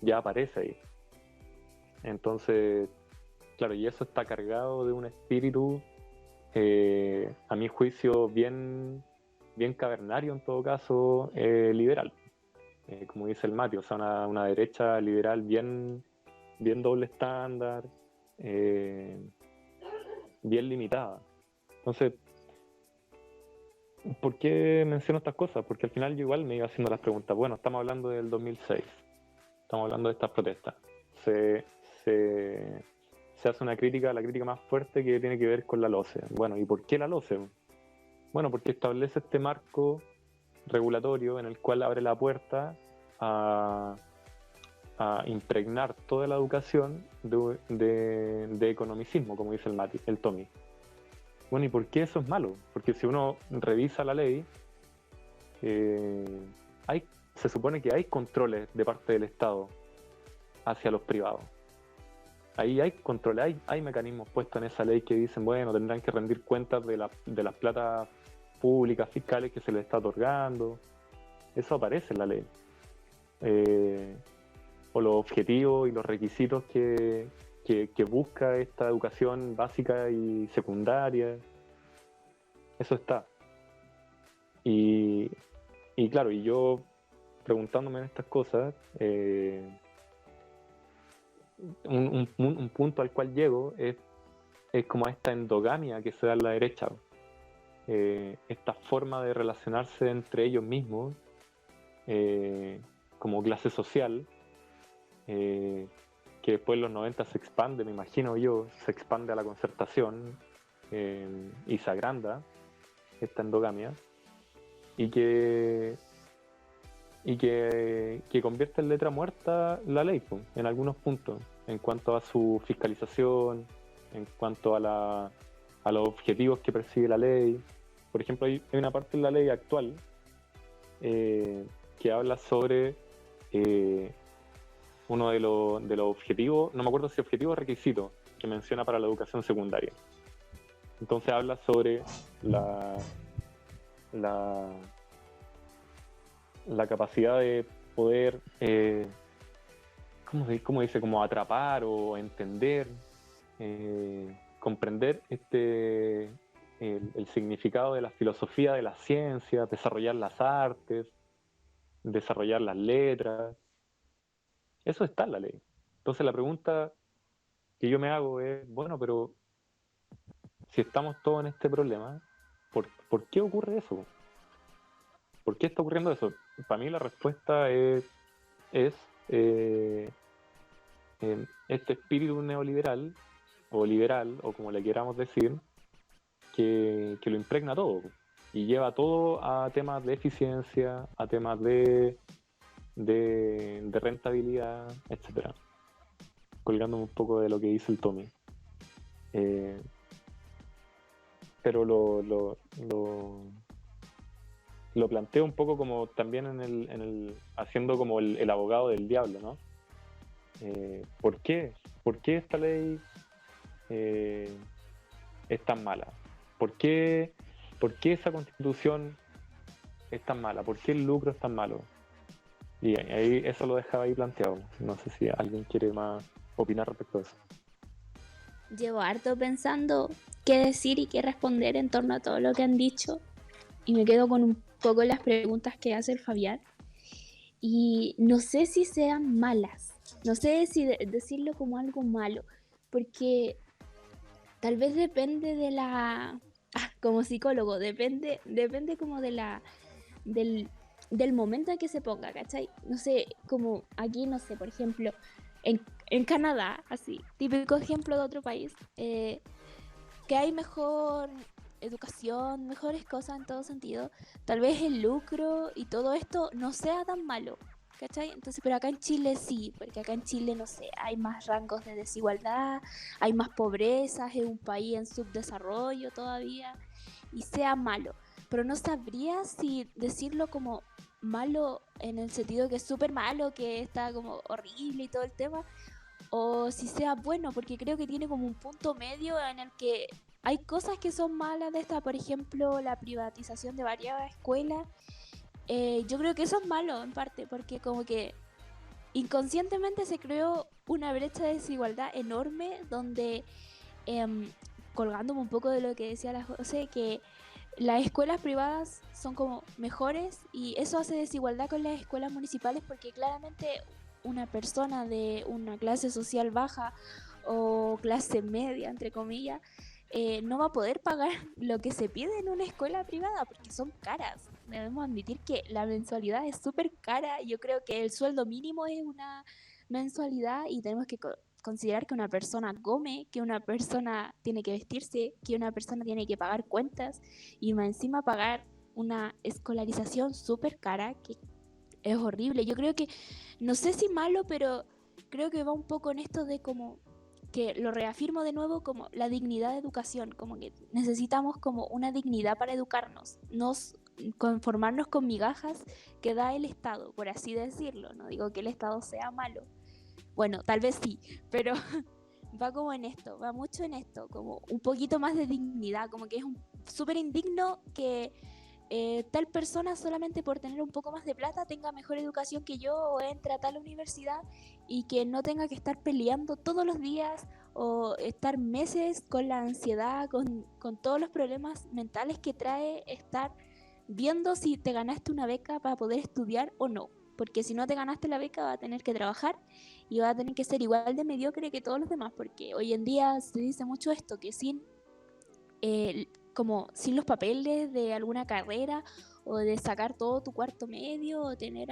S3: ya aparece ahí. Entonces, claro, y eso está cargado de un espíritu, a mi juicio, bien cavernario en todo caso, liberal. Como dice el Mati, o sea, una derecha liberal bien doble estándar, bien limitada. Entonces, ¿por qué menciono estas cosas? Porque al final yo igual me iba haciendo las preguntas. Bueno, estamos hablando del 2006, estamos hablando de estas protestas. Se hace una crítica, la crítica más fuerte que tiene que ver con la LOCE. Bueno, ¿y por qué la LOCE? Bueno, porque establece este marco regulatorio en el cual abre la puerta a impregnar toda la educación de economicismo, como dice el Tommy. Bueno, ¿y por qué eso es malo? Porque si uno revisa la ley, se supone que hay controles de parte del Estado hacia los privados. Ahí hay controles, hay mecanismos puestos en esa ley que dicen, bueno, tendrán que rendir cuentas de las platas públicas, fiscales que se les está otorgando. Eso aparece en la ley. O los objetivos y los requisitos que busca esta educación básica y secundaria. Eso está. Y claro, y yo preguntándome en estas cosas, un punto al cual llego es como esta endogamia que se da en la derecha. Esta forma de relacionarse entre ellos mismos como clase social, que después en los 90 se expande, me imagino yo, se expande a la concertación y se agranda esta endogamia y que convierte en letra muerta la ley, pues, en algunos puntos, en cuanto a su fiscalización, en cuanto a los objetivos que persigue la ley. Por ejemplo, hay una parte en la ley actual que habla sobre uno de los objetivos, no me acuerdo si objetivo o requisito, que menciona para la educación secundaria. Entonces habla sobre la capacidad de poder, ¿cómo dice? Como atrapar o entender, comprender el significado de la filosofía de las ciencias, desarrollar las artes, desarrollar las letras. Eso está en la ley. Entonces la pregunta que yo me hago es, bueno, pero si estamos todos en este problema, ¿por qué ocurre eso? ¿Por qué está ocurriendo eso? Para mí la respuesta es este espíritu neoliberal, o liberal, o como le queramos decir, que lo impregna todo y lleva todo a temas de eficiencia, a temas de rentabilidad, etcétera. Colgándome un poco de lo que dice el Tommy. Pero lo planteo un poco como también haciendo como el abogado del diablo, ¿no? ¿Por qué esta ley es tan mala? ¿Por qué esa constitución es tan mala? ¿Por qué el lucro es tan malo? Y ahí eso lo dejaba ahí planteado. No sé si alguien quiere más opinar respecto a eso.
S1: Llevo harto pensando qué decir y qué responder en torno a todo lo que han dicho. Y me quedo con un poco las preguntas que hace el Fabián. Y no sé si sean malas. No sé si decirlo como algo malo. Porque tal vez depende de la... como psicólogo, depende como del del momento en que se ponga, ¿cachai? No sé, como aquí, no sé, por ejemplo, en Canadá, así, típico ejemplo de otro país, que hay mejor educación, mejores cosas en todo sentido, tal vez el lucro y todo esto no sea tan malo, ¿cachai? Entonces, pero acá en Chile sí, porque acá en Chile, no sé, hay más rangos de desigualdad, hay más pobreza, es un país en subdesarrollo todavía, y sea malo. Pero no sabría si decirlo como malo en el sentido que es súper malo, que está como horrible y todo el tema, o si sea bueno, porque creo que tiene como un punto medio en el que hay cosas que son malas de esta, por ejemplo, la privatización de varias escuelas. Yo creo que eso es malo en parte, porque como que inconscientemente se creó una brecha de desigualdad enorme donde, em, colgándome un poco de lo que decía la José, que las escuelas privadas son como mejores y eso hace desigualdad con las escuelas municipales porque claramente una persona de una clase social baja o clase media, entre comillas, no va a poder pagar lo que se pide en una escuela privada porque son caras. Debemos admitir que la mensualidad es súper cara. Yo creo que el sueldo mínimo es una mensualidad y tenemos que considerar que una persona come, que una persona tiene que vestirse, que una persona tiene que pagar cuentas y más encima pagar una escolarización súper cara que es horrible. Yo creo que, no sé si malo, pero creo que va un poco en esto de como que lo reafirmo de nuevo como la dignidad de educación, como que necesitamos como una dignidad para educarnos, no conformarnos con migajas que da el Estado, por así decirlo. No digo que el Estado sea malo, bueno, tal vez sí, pero va como en esto, va mucho en esto, como un poquito más de dignidad, como que es súper indigno que tal persona solamente por tener un poco más de plata tenga mejor educación que yo o entre a tal universidad y que no tenga que estar peleando todos los días o estar meses con la ansiedad, con todos los problemas mentales que trae estar viendo si te ganaste una beca para poder estudiar o no. Porque si no te ganaste la beca, vas a tener que trabajar y vas a tener que ser igual de mediocre que todos los demás. Porque hoy en día se dice mucho esto, que como sin los papeles de alguna carrera o de sacar todo tu cuarto medio o tener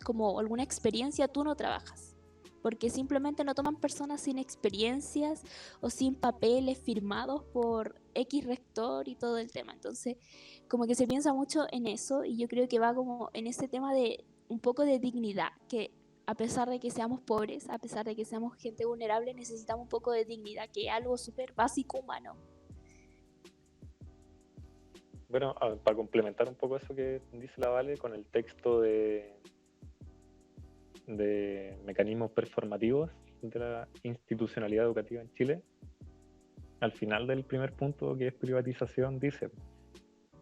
S1: como alguna experiencia, tú no trabajas. Porque simplemente no toman personas sin experiencias o sin papeles firmados por X rector y todo el tema. Entonces, como que se piensa mucho en eso y yo creo que va como en ese tema de un poco de dignidad, que a pesar de que seamos pobres, a pesar de que seamos gente vulnerable, necesitamos un poco de dignidad, que es algo súper básico humano.
S3: Bueno, para complementar un poco eso que dice la Vale con el texto de mecanismos performativos de la institucionalidad educativa en Chile, al final del primer punto, que es privatización, dice: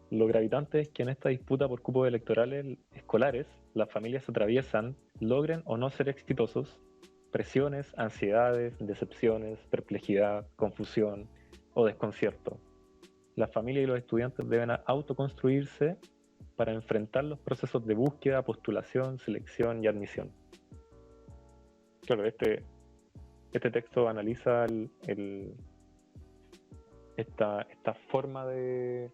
S3: lo gravitante es que en esta disputa por cupos electorales escolares, las familias atraviesan, logren o no ser exitosos, presiones, ansiedades, decepciones, perplejidad, confusión o desconcierto. Las familias y los estudiantes deben autoconstruirse para enfrentar los procesos de búsqueda, postulación, selección y admisión. Claro, este texto analiza esta forma de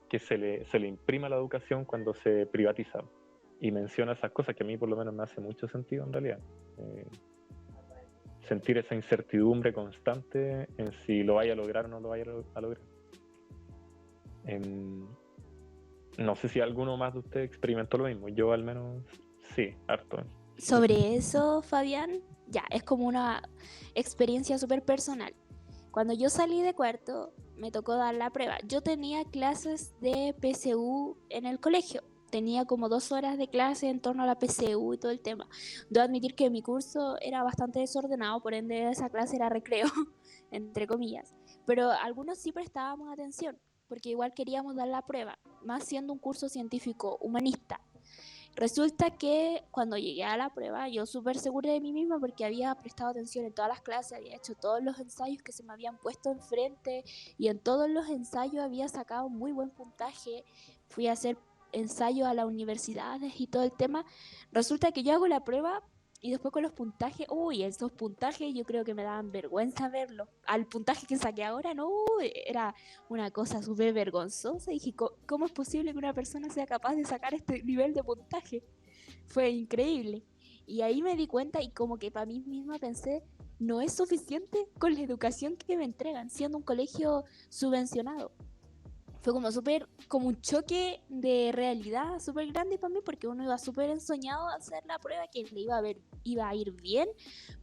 S3: que se le imprima la educación cuando se privatiza, y menciona esas cosas que a mí por lo menos me hace mucho sentido en realidad. Sentir esa incertidumbre constante en si lo vaya a lograr o no lo vaya a lograr. No sé si alguno más de ustedes experimentó lo mismo. Yo al menos sí, harto.
S1: Sobre eso, Fabián, ya, es como una experiencia súper personal. Cuando yo salí de cuarto, me tocó dar la prueba. Yo tenía clases de PSU en el colegio. Tenía como 2 horas de clase en torno a la PSU y todo el tema. Debo admitir que mi curso era bastante desordenado, por ende esa clase era recreo, entre comillas. Pero algunos sí prestábamos atención, porque igual queríamos dar la prueba, más siendo un curso científico humanista. Resulta que cuando llegué a la prueba, yo súper segura de mí misma porque había prestado atención en todas las clases, había hecho todos los ensayos que se me habían puesto enfrente y en todos los ensayos había sacado un muy buen puntaje. Fui a hacer ensayos a las universidades y todo el tema. Resulta que yo hago la prueba Y después con los puntajes, uy, esos puntajes yo creo que me daban vergüenza verlos. Al puntaje que saqué ahora, no, era una cosa súper vergonzosa. Y dije, ¿cómo es posible que una persona sea capaz de sacar este nivel de puntaje? Fue increíble. Y ahí me di cuenta y como que para mí misma pensé, no es suficiente con la educación que me entregan, siendo un colegio subvencionado. Fue como súper, como un choque de realidad súper grande para mí, porque uno iba súper ensoñado a hacer la prueba, que le iba a ir bien,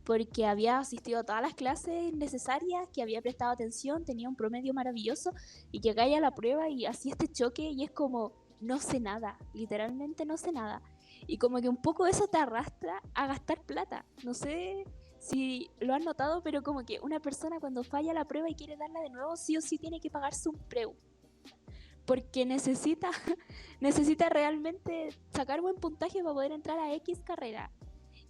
S1: porque había asistido a todas las clases necesarias, que había prestado atención, tenía un promedio maravilloso, y llegáis a la prueba y así este choque y es como, no sé nada, literalmente no sé nada. Y como que un poco eso te arrastra a gastar plata. No sé si lo han notado, pero como que una persona cuando falla la prueba y quiere darla de nuevo, sí o sí tiene que pagarse un preu porque necesita, necesita realmente sacar buen puntaje para poder entrar a X carrera.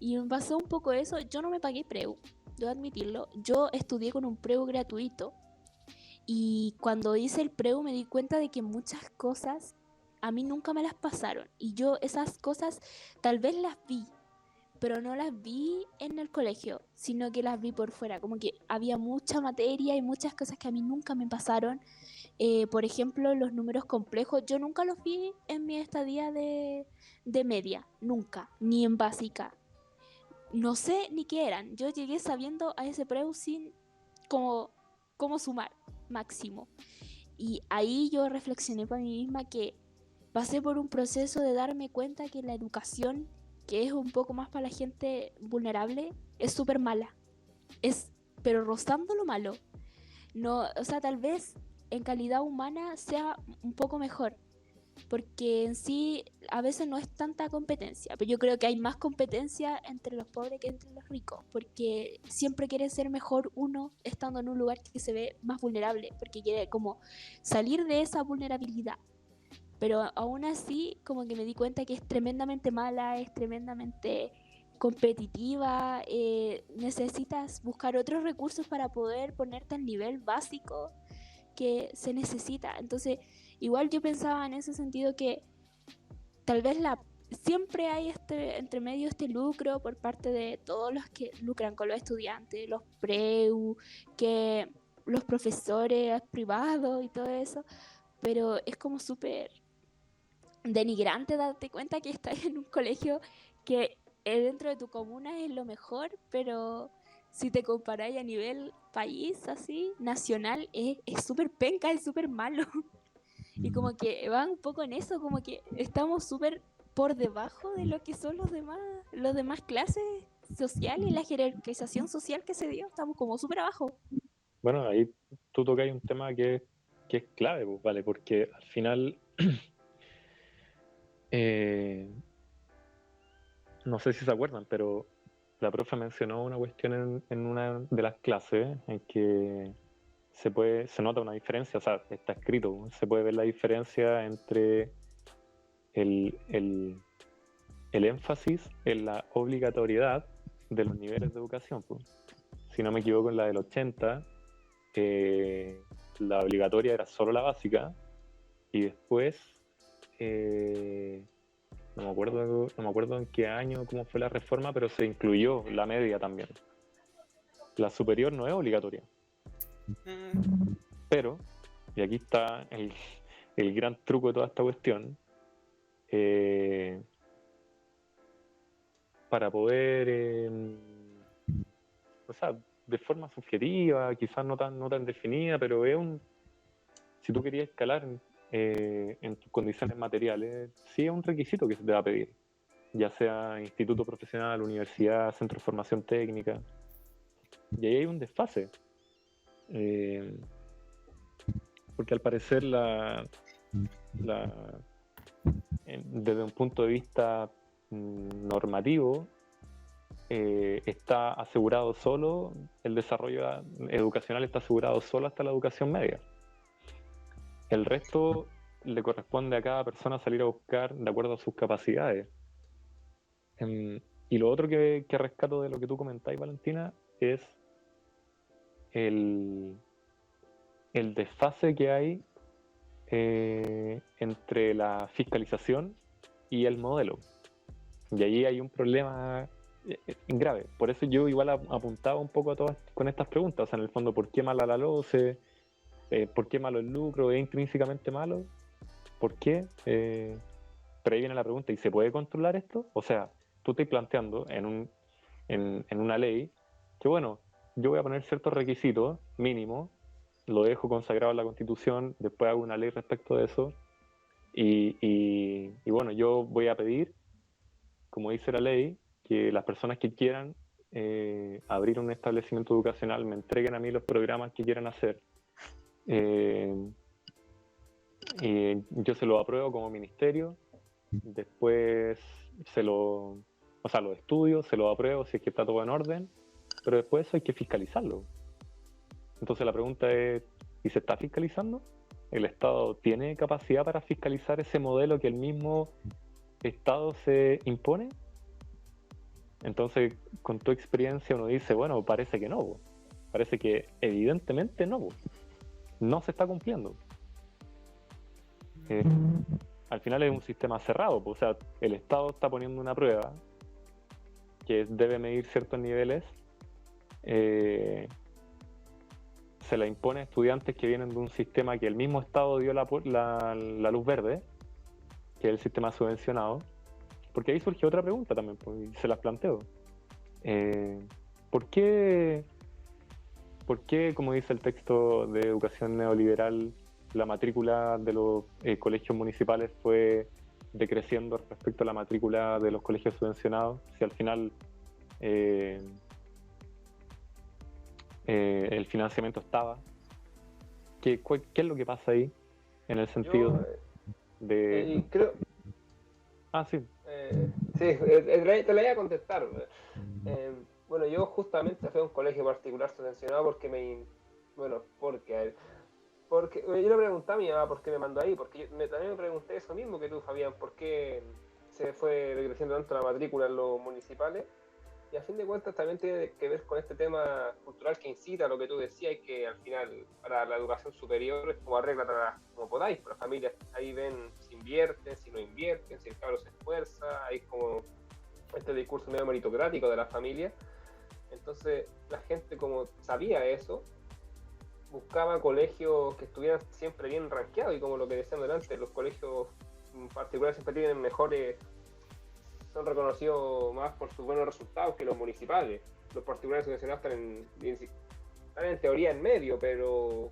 S1: Y me pasó un poco eso, yo no me pagué preu, debo admitirlo, yo estudié con un preu gratuito y cuando hice el preu me di cuenta de que muchas cosas a mí nunca me las pasaron y yo esas cosas tal vez las vi, pero no las vi en el colegio, sino que las vi por fuera, como que había mucha materia y muchas cosas que a mí nunca me pasaron. Por ejemplo, los números complejos, yo nunca los vi en mi estadía de media, nunca, ni en básica. No sé ni qué eran. Yo llegué sabiendo a ese preu sin cómo, cómo sumar máximo. Y ahí yo reflexioné para mí misma que pasé por un proceso de darme cuenta que la educación, que es un poco más para la gente vulnerable, es súper mala. Es, pero rozando lo malo. No, o sea, tal vez en calidad humana sea un poco mejor, porque en sí a veces no es tanta competencia, pero yo creo que hay más competencia entre los pobres que entre los ricos, porque siempre quiere ser mejor uno estando en un lugar que se ve más vulnerable, porque quiere como salir de esa vulnerabilidad. Pero aún así, como que me di cuenta que es tremendamente mala, es tremendamente competitiva, necesitas buscar otros recursos para poder ponerte al nivel básico que se necesita. Entonces, igual yo pensaba en ese sentido que tal vez siempre hay entre medio este lucro por parte de todos los que lucran con los estudiantes, los preu, que los profesores privados y todo eso, pero es como súper denigrante darte cuenta que estás en un colegio que dentro de tu comuna es lo mejor, pero si te comparáis a nivel país, así, nacional, es súper penca, es súper malo. Y como que va un poco en eso, como que estamos súper por debajo de lo que son los demás clases sociales y la jerarquización social que se dio, estamos como súper abajo.
S3: Bueno, ahí tú tocas un tema que es clave, pues, ¿vale? Porque al final, no sé si se acuerdan, pero la profe mencionó una cuestión en una de las clases en que se nota una diferencia, o sea, está escrito, se puede ver la diferencia entre el énfasis en la obligatoriedad de los niveles de educación, pues. Si no me equivoco, en la del 80, la obligatoria era solo la básica y después no me acuerdo en qué año, cómo fue la reforma, pero se incluyó la media también. La superior no es obligatoria, pero, y aquí está el gran truco de toda esta cuestión, para poder, o sea, de forma subjetiva, quizás no tan definida, pero si tú querías escalar en tus condiciones materiales, sí es un requisito que se te va a pedir, ya sea instituto profesional, universidad, centro de formación técnica, y ahí hay un desfase, porque al parecer desde un punto de vista normativo, está asegurado solo, el desarrollo educacional está asegurado solo hasta la educación media. El resto le corresponde a cada persona salir a buscar de acuerdo a sus capacidades. Y lo otro que rescato de lo que tú comentáis, Valentina, es el desfase que hay entre la fiscalización y el modelo. Y ahí hay un problema grave. Por eso yo igual apuntaba un poco a todas con estas preguntas. O sea, en el fondo, ¿por qué mala la LOCE? ¿Por qué malo el lucro? ¿Es intrínsecamente malo? ¿Por qué? Pero ahí viene la pregunta, ¿y se puede controlar esto? O sea, tú estás planteando en una ley que, bueno, yo voy a poner ciertos requisitos mínimos, lo dejo consagrado en la Constitución, después hago una ley respecto de eso, y bueno, yo voy a pedir, como dice la ley, que las personas que quieran abrir un establecimiento educacional me entreguen a mí los programas que quieran hacer. Y yo se lo apruebo como ministerio, después lo estudio, se lo apruebo si es que está todo en orden, pero después eso hay que fiscalizarlo. Entonces la pregunta es, ¿y se está fiscalizando? ¿El Estado tiene capacidad para fiscalizar ese modelo que el mismo Estado se impone? Entonces, con tu experiencia uno dice, bueno, parece que no, parece que evidentemente no se está cumpliendo. Al final es un sistema cerrado, o sea, el Estado está poniendo una prueba que debe medir ciertos niveles, se la impone a estudiantes que vienen de un sistema que el mismo Estado dio la luz verde, que es el sistema subvencionado, porque ahí surge otra pregunta también, pues, y se las planteo. ¿Por qué, como dice el texto de educación neoliberal, la matrícula de los colegios municipales fue decreciendo respecto a la matrícula de los colegios subvencionados? Si al final el financiamiento estaba. ¿Qué es lo que pasa ahí en el sentido de...?
S4: Creo...
S3: Sí.
S4: Sí, te la iba a contestar. Bueno, yo justamente fui a un colegio particular subvencionado porque yo le pregunté a mi mamá por qué me mandó ahí, porque también me pregunté eso mismo que tú, Fabián, por qué se fue decreciendo tanto la matrícula en los municipales, y a fin de cuentas también tiene que ver con este tema cultural que incita a lo que tú decías, y que al final para la educación superior es como arregla como podáis, pero las familias ahí ven si invierten, si no invierten, si el cabro se esfuerza, hay como este discurso medio meritocrático de la familia. Entonces la gente, como sabía eso, buscaba colegios que estuvieran siempre bien rankeados, y como lo que decían delante, los colegios particulares siempre tienen mejores, son reconocidos más por sus buenos resultados que los municipales. Los particulares subvencionados están en teoría en medio, pero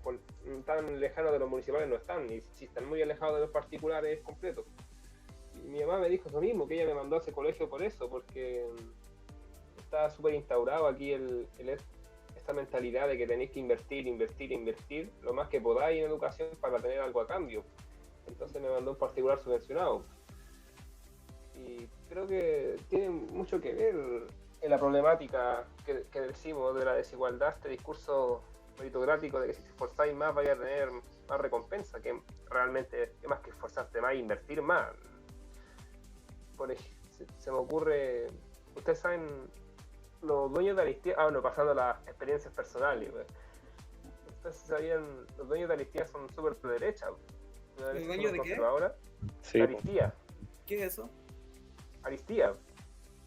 S4: tan lejanos de los municipales no están, y si están muy alejados de los particulares completos. Y mi mamá me dijo eso mismo, que ella me mandó a ese colegio por eso, porque está súper instaurado aquí esta mentalidad de que tenéis que invertir lo más que podáis en educación para tener algo a cambio. Entonces me mandó un particular subvencionado. Y creo que tiene mucho que ver en la problemática que decimos de la desigualdad, este discurso meritocrático de que si te esforzáis más vais a tener más recompensa, que realmente es más que esforzarte más, invertir más. Por ejemplo, se me ocurre, ustedes saben, los dueños de Aristía, pasando a las experiencias personales, pues. Ustedes sabían, los dueños de Aristía son súper de derecha.
S2: ¿Los dueños de qué?
S4: Ahora,
S3: Sí,
S4: Aristía.
S2: ¿Qué es eso?
S4: Aristía,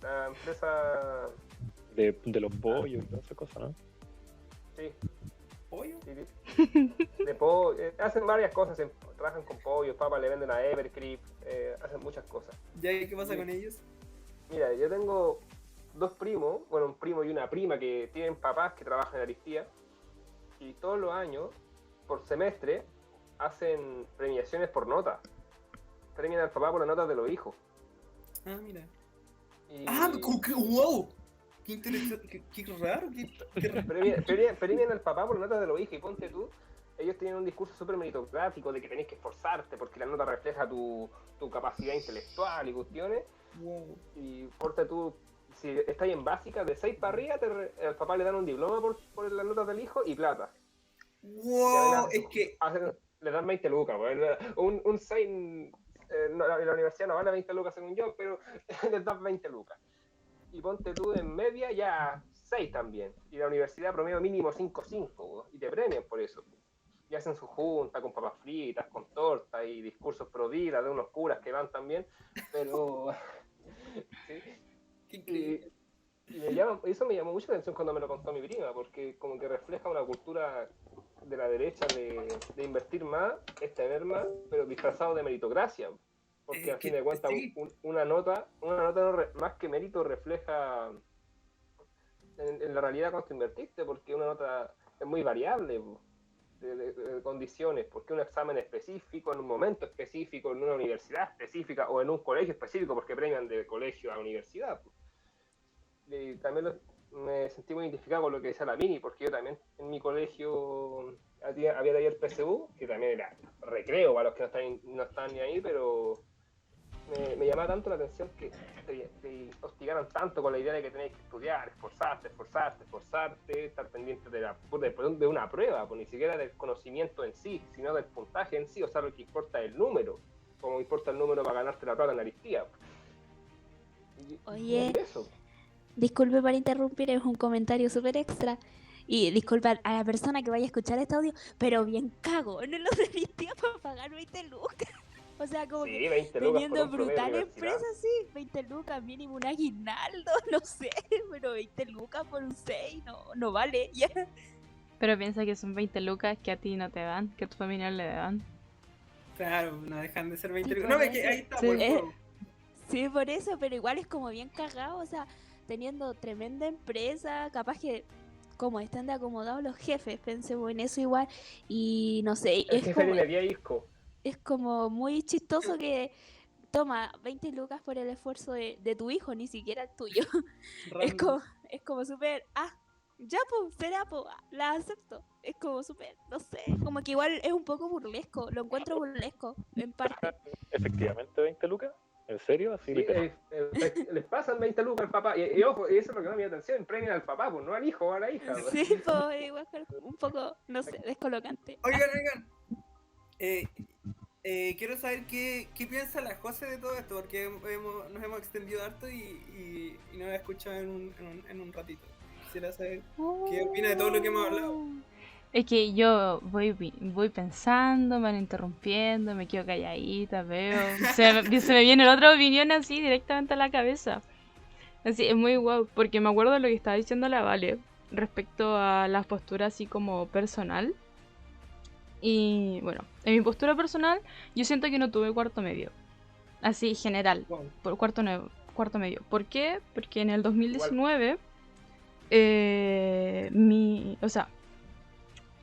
S4: la empresa
S3: de los pollos y todas esas cosas, ¿no?
S4: Sí.
S2: ¿Pollo?
S4: Sí. De pollo, hacen varias cosas, trabajan con pollos, papas le venden a Evercreep, hacen muchas cosas.
S2: ¿Ya qué pasa con ellos?
S4: Mira, yo tengo dos primos, bueno, un primo y una prima que tienen papás que trabajan en Aristía, y todos los años, por semestre, hacen premiaciones por nota. Premian al papá por las notas de los hijos.
S2: Ah, mira.
S4: Y...
S2: ¡Wow! ¡Qué interesante! ¡Qué raro!
S4: Premian al papá por las notas de los hijos, y ponte tú, ellos tienen un discurso súper meritocrático de que tenés que esforzarte porque la nota refleja tu capacidad intelectual y cuestiones.
S2: Wow.
S4: Y ponte tú, si estás en básica, de 6 para arriba, al papá le dan un diploma por las notas del hijo y plata.
S2: ¡Wow! Es que...
S4: le dan 20 lucas, un 6, la universidad no vale 20 lucas según yo, pero les dan 20 lucas. Y ponte tú en media ya 6 también. Y la universidad promedio mínimo 5.5, y te premian por eso. Y hacen su junta con papas fritas, con torta y discursos pro vida de unos curas que van también, pero... ¿sí? Y eso me llamó mucho la atención cuando me lo contó mi prima, porque como que refleja una cultura de la derecha de invertir más, es tener más, pero disfrazado de meritocracia. Porque a fin de cuentas
S2: sí.
S4: una nota más que mérito refleja en la realidad cuánto invertiste, porque una nota es muy variable de condiciones, porque un examen específico, en un momento específico, en una universidad específica o en un colegio específico, porque premian de colegio a universidad. Y también me sentí muy identificado con lo que decía la Mini, porque yo también en mi colegio había taller PSU, que también era recreo para los que no están ni ahí, pero me llamaba tanto la atención que te hostigaran tanto con la idea de que tenéis que estudiar, esforzarte, estar pendiente de una prueba, pues ni siquiera del conocimiento en sí, sino del puntaje en sí. O sea, lo que importa es el número, como importa el número para ganarte la plata en Aristía.
S1: Oye,
S4: Y eso.
S1: Disculpe por interrumpir, es un comentario súper extra. Y disculpa a la persona que vaya a escuchar este audio, pero bien cago, no lo tenía para pagar 20 lucas. O sea, como
S4: Sí,
S1: que
S4: 20 lucas por
S1: teniendo
S4: un promedio de
S1: brutales
S4: universidad.
S1: empresas, sí, 20 lucas, mínimo un aguinaldo, no sé, pero 20 lucas por un 6 no vale, ya.
S5: Pero piensa que son 20 lucas que a ti no te dan, que a tu familia le dan.
S2: Claro, no dejan de ser 20
S1: Sí,
S2: lucas. No,
S1: por
S2: es que
S1: eso.
S2: ahí está,
S5: Sí.
S2: por el juego.
S1: Sí, por eso, pero igual es como bien cagado, o sea, teniendo tremenda empresa, capaz que como están de acomodados los jefes, pensemos en eso igual, y no sé,
S4: El jefe de minería Isco.
S1: es como muy chistoso que toma 20 lucas por el esfuerzo de tu hijo, ni siquiera el tuyo.
S2: Random.
S1: Es como súper, ya pues, será pues, la acepto. Es como súper, no sé, como que igual es un poco burlesco, lo encuentro burlesco, en parte.
S3: ¿Efectivamente 20 lucas? ¿En serio? Así
S4: Sí,
S3: literal.
S4: les pasan 20 lucas al papá. Y ojo, y eso es lo que no me dio atención, premian al papá, pues no al hijo o a la hija. Pues.
S1: Sí, pues, igual un poco, no sé, descolocante.
S2: Oigan. Quiero saber qué piensa la José de todo esto, porque nos hemos extendido harto y no la he escuchado en un ratito. Quisiera saber qué opina de todo lo que hemos hablado.
S5: Es que yo voy pensando, me van interrumpiendo, me quedo calladita, veo. Se me viene otra opinión así directamente a la cabeza. Así, es muy guau, porque me acuerdo de lo que estaba diciendo la Vale respecto a la postura así como personal. Y bueno, en mi postura personal, yo siento que no tuve cuarto medio. Así, general,
S2: Wow.
S5: por cuarto medio. ¿Por qué? Porque en el 2019, o sea,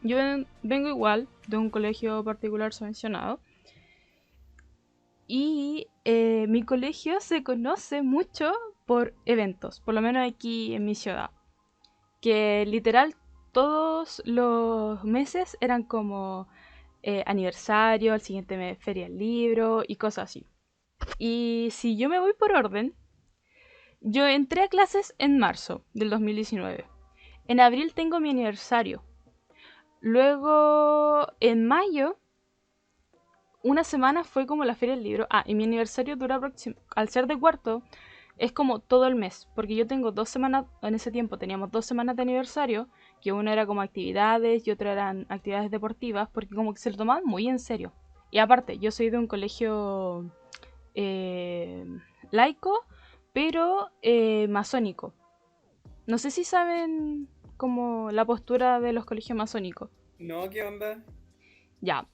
S5: yo vengo igual de un colegio particular subvencionado. Y mi colegio se conoce mucho por eventos, por lo menos aquí en mi ciudad. Que literal todos los meses eran como aniversario, al siguiente mes feria del libro y cosas así. Y si yo me voy por orden, yo entré a clases en marzo del 2019. En abril tengo mi aniversario. Luego, en mayo, una semana fue como la feria del libro. Y mi aniversario dura al ser de cuarto, es como todo el mes. Porque yo tengo 2 semanas, en ese tiempo teníamos 2 semanas de aniversario, que una era como actividades y otra eran actividades deportivas, porque como que se lo tomaban muy en serio. Y aparte, yo soy de un colegio laico, pero masónico. No sé si saben como la postura de los colegios masónicos.
S2: No, ¿qué onda?
S5: Ya,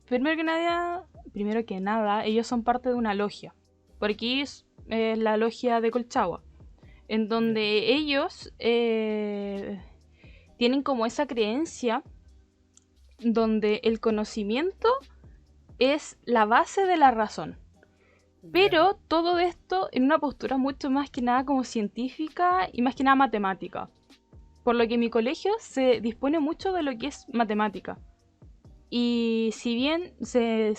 S5: primero que nada, ellos son parte de una logia. Por aquí es la logia de Colchagua, en donde ellos tienen como esa creencia donde el conocimiento es la base de la razón. Pero todo esto en una postura mucho más que nada como científica y más que nada matemática. Por lo que mi colegio se dispone mucho de lo que es matemática. Y si bien se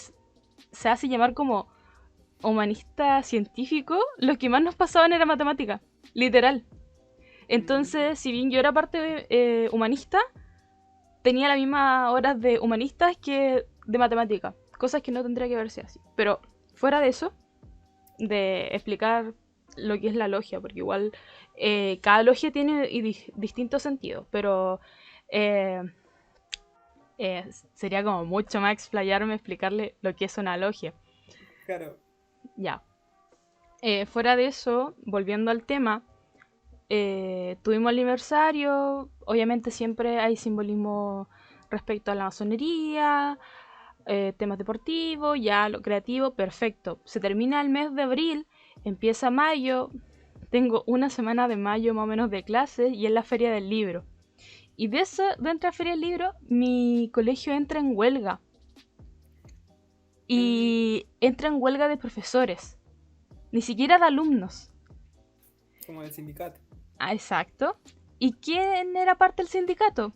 S5: hace llamar como humanista científico, lo que más nos pasaban era matemática, literal. Entonces, si bien yo era parte de humanista, tenía las mismas horas de humanistas que de matemática, cosas que no tendría que verse así. Pero fuera de eso, de explicar lo que es la logia, porque igual cada logia tiene distintos sentidos, pero sería como mucho más explayarme explicarle lo que es una logia.
S2: Claro.
S5: Ya. Fuera de eso, volviendo al tema, tuvimos el aniversario, obviamente siempre hay simbolismo respecto a la masonería, temas deportivos, ya lo creativo, perfecto. Se termina el mes de abril, empieza mayo, tengo una semana de mayo más o menos de clases y es la feria del libro. Y de eso, dentro de la feria del libro, mi colegio entra en huelga. Y entra en huelga de profesores, ni siquiera de alumnos.
S2: Como el sindicato.
S5: Ah, exacto. ¿Y quién era parte del sindicato?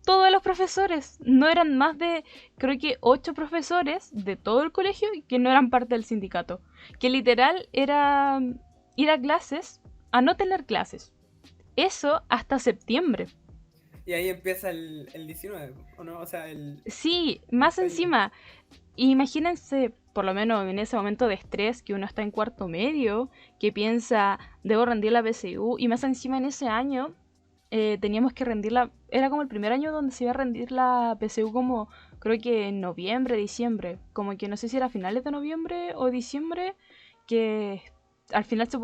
S5: Todos los profesores. No eran más de, creo que 8 profesores de todo el colegio que no eran parte del sindicato. Que literal era ir a clases a no tener clases. Eso hasta septiembre.
S2: Y ahí empieza el 19, ¿o no? O sea,
S5: Sí, más
S2: feria.
S5: encima, imagínense, por lo menos en ese momento de estrés que uno está en cuarto medio, que piensa, debo rendir la PSU, y más encima en ese año teníamos que rendirla, era como el primer año donde se iba a rendir la PSU como, creo que en noviembre, diciembre, como que no sé si era a finales de noviembre o diciembre, que al final se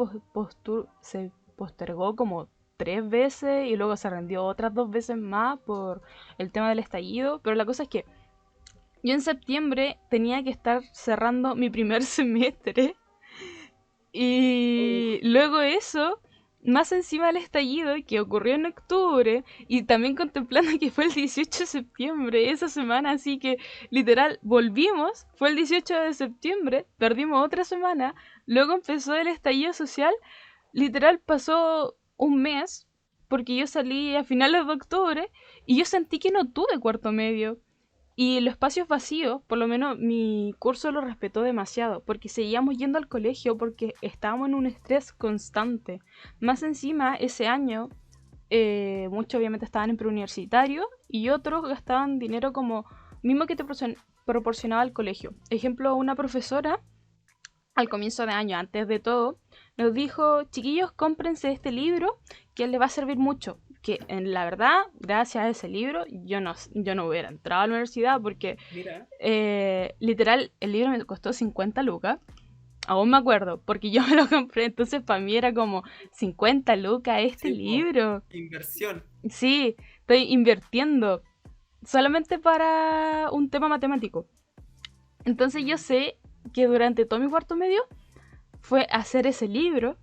S5: postergó como 3 veces y luego se rendió otras 2 veces más por el tema del estallido, pero la cosa es que yo en septiembre tenía que estar cerrando mi primer semestre y luego eso, más encima del estallido que ocurrió en octubre y también contemplando que fue el 18 de septiembre, esa semana, así que literal volvimos, fue el 18 de septiembre, perdimos otra semana, luego empezó el estallido social, literal pasó un mes porque yo salí a finales de octubre y yo sentí que no tuve cuarto medio. Y los espacios vacíos, por lo menos mi curso lo respetó demasiado, porque seguíamos yendo al colegio porque estábamos en un estrés constante. Más encima, ese año, muchos obviamente estaban en preuniversitario y otros gastaban dinero como mismo que te proporcionaba el colegio. Ejemplo, una profesora al comienzo de año, antes de todo, nos dijo, chiquillos, cómprense este libro que les va a servir mucho. Que en la verdad, gracias a ese libro, yo no hubiera entrado a la universidad porque
S2: Mira,
S5: literal el libro me costó 50 lucas. Aún me acuerdo, porque yo me lo compré, entonces para mí era como 50 lucas este
S2: sí, po,
S5: libro.
S2: inversión.
S5: Sí, estoy invirtiendo solamente para un tema matemático. Entonces yo sé que durante todo mi cuarto medio fue hacer ese libro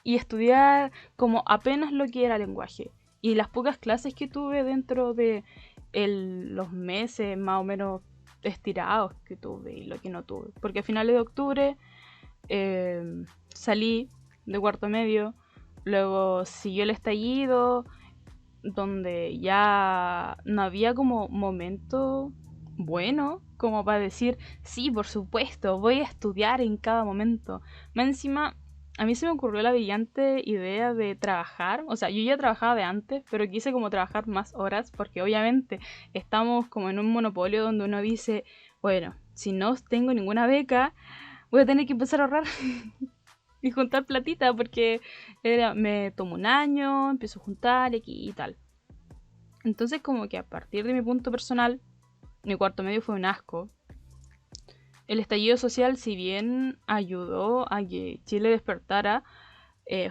S5: y estudiar como apenas lo que era lenguaje. Y las pocas clases que tuve dentro de los meses más o menos estirados que tuve y lo que no tuve. Porque a finales de octubre salí de cuarto medio, luego siguió el estallido, donde ya no había como momento bueno como para decir, sí, por supuesto, voy a estudiar en cada momento. Más encima, a mí se me ocurrió la brillante idea de trabajar, o sea, yo ya trabajaba de antes, pero quise como trabajar más horas, porque obviamente estamos como en un monopolio donde uno dice, bueno, si no tengo ninguna beca, voy a tener que empezar a ahorrar y juntar platita, porque me tomo un año, empiezo a juntar y tal. Entonces como que a partir de mi punto personal, mi cuarto medio fue un asco. El estallido social, si bien ayudó a que Chile despertara,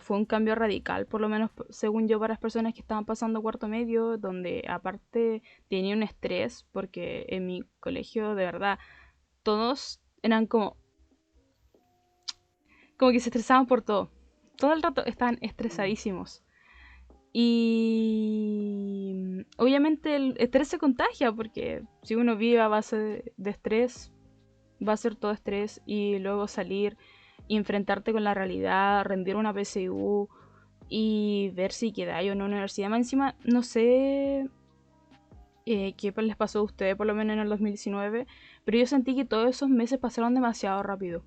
S5: fue un cambio radical, por lo menos según yo, para las personas que estaban pasando cuarto medio, donde aparte tenía un estrés, porque en mi colegio, de verdad, todos eran como que se estresaban por todo. Todo el rato estaban estresadísimos. Y obviamente el estrés se contagia porque si uno vive a base de estrés, va a ser todo estrés y luego salir y enfrentarte con la realidad, rendir una PSU y ver si queda yo en una universidad. Más encima, no sé qué les pasó a ustedes, por lo menos en el 2019, pero yo sentí que todos esos meses pasaron demasiado rápido.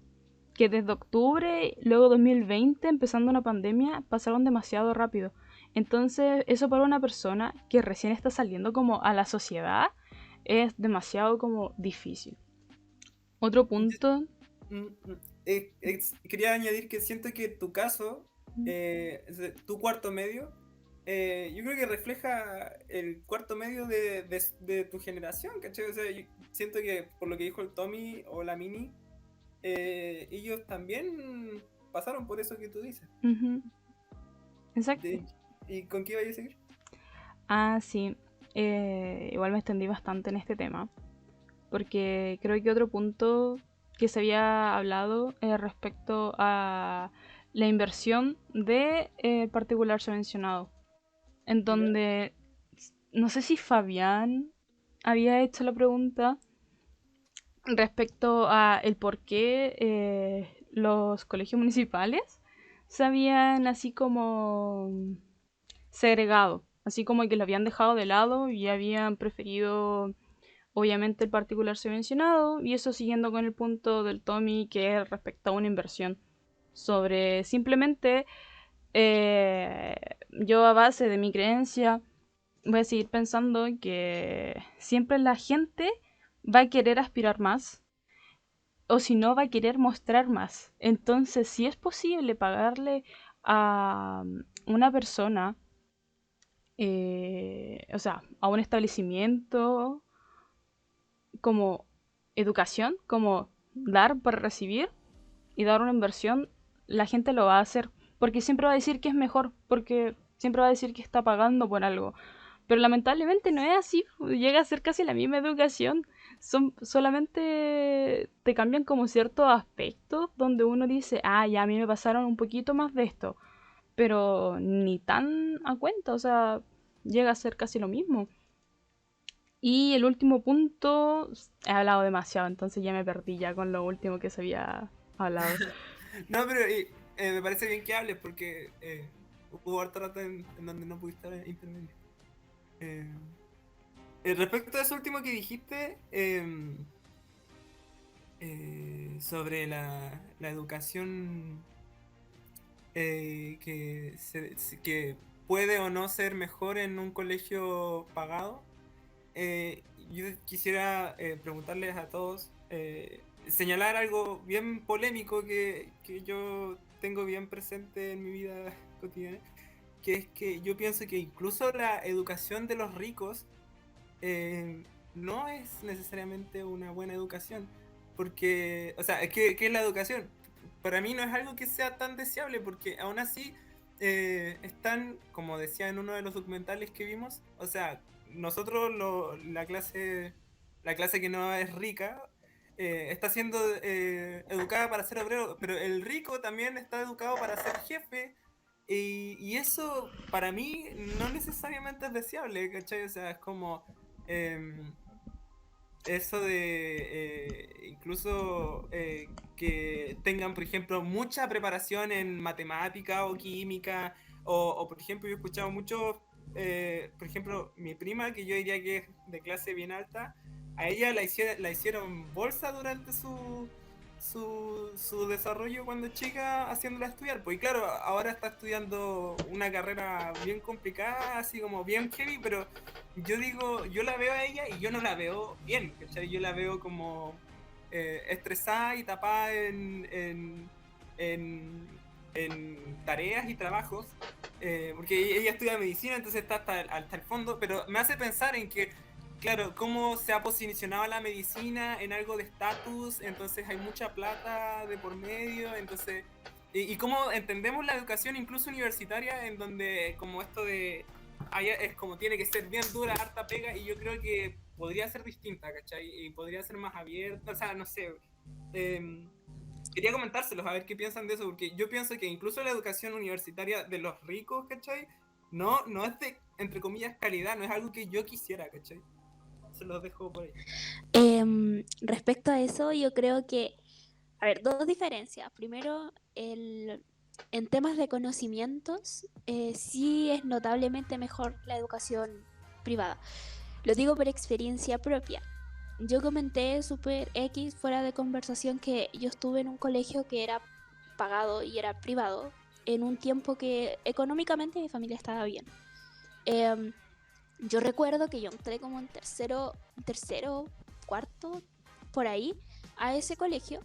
S5: Que desde octubre, luego 2020, empezando una pandemia, pasaron demasiado rápido. Entonces, eso para una persona que recién está saliendo como a la sociedad es demasiado como difícil. Otro punto.
S2: Quería añadir que siento que tu caso, tu cuarto medio, yo creo que refleja el cuarto medio de tu generación, ¿cachai? O sea, yo siento que por lo que dijo el Tommy o la Mini, ellos también pasaron por eso que tú dices.
S5: Uh-huh. Exacto.
S2: ¿Y con qué iba a seguir?
S5: Ah, sí. Igual me extendí bastante en este tema. Porque creo que otro punto que se había hablado respecto a la inversión de particular subvencionado. En donde no sé si Fabián había hecho la pregunta respecto a el por qué los colegios municipales se habían así como segregado, así como que lo habían dejado de lado y habían preferido obviamente el particular subvencionado, y eso siguiendo con el punto del Tommy que es respecto a una inversión sobre simplemente yo a base de mi creencia voy a seguir pensando que siempre la gente va a querer aspirar más o si no va a querer mostrar más. Entonces, si es posible pagarle a una persona, o sea, a un establecimiento como educación, como dar para recibir y dar una inversión, la gente lo va a hacer. Porque siempre va a decir que es mejor, porque siempre va a decir que está pagando por algo. Pero lamentablemente no es así, llega a ser casi la misma educación. Solamente te cambian como ciertos aspectos donde uno dice, ah, ya a mí me pasaron un poquito más de esto. Pero ni tan a cuenta, o sea, llega a ser casi lo mismo. Y el último punto, he hablado demasiado, entonces ya me perdí ya con lo último que se había hablado.
S2: No, pero me parece bien que hables porque hubo harto rato en donde no pudiste intervenir. Respecto a eso último que dijiste, sobre la educación que puede o no ser mejor en un colegio pagado, yo quisiera preguntarles a todos, señalar algo bien polémico que yo tengo bien presente en mi vida cotidiana, que es que yo pienso que incluso la educación de los ricos no es necesariamente una buena educación, porque, o sea, ¿qué es la educación? Para mí no es algo que sea tan deseable, porque aún así están, como decía en uno de los documentales que vimos, o sea, nosotros la clase que no es rica está siendo educada para ser obrero, pero el rico también está educado para ser jefe. Y eso para mí no necesariamente es deseable, ¿cachai? O sea, es como eso de incluso que tengan, por ejemplo, mucha preparación en matemática o química, o por ejemplo, yo he escuchado mucho, por ejemplo, mi prima, que yo diría que es de clase bien alta, a ella la hicieron bolsa durante su desarrollo cuando chica, haciéndola estudiar. Pues y claro, ahora está estudiando una carrera bien complicada, así como bien heavy, pero yo digo, yo la veo a ella y yo no la veo bien, ¿cachai? Yo la veo como estresada y tapada en tareas y trabajos, porque ella estudia medicina, entonces está hasta el fondo, pero me hace pensar en que, claro, cómo se ha posicionado la medicina en algo de estatus, entonces hay mucha plata de por medio, entonces, y cómo entendemos la educación incluso universitaria, en donde como esto de es como tiene que ser bien dura, harta pega, y yo creo que podría ser distinta, ¿cachai? Y podría ser más abierta, o sea, no sé. Quería comentárselos a ver qué piensan de eso, porque yo pienso que incluso la educación universitaria de los ricos, ¿cachai? No es de, entre comillas, calidad, no es algo que yo quisiera, ¿cachai? Se los dejo por ahí.
S1: Respecto a eso, yo creo que, a ver, dos diferencias. Primero, en temas de conocimientos, sí es notablemente mejor la educación privada. Lo digo por experiencia propia. Yo comenté super X fuera de conversación que yo estuve en un colegio que era pagado y era privado en un tiempo que económicamente mi familia estaba bien. Yo recuerdo que yo entré como en tercero, cuarto, por ahí, a ese colegio,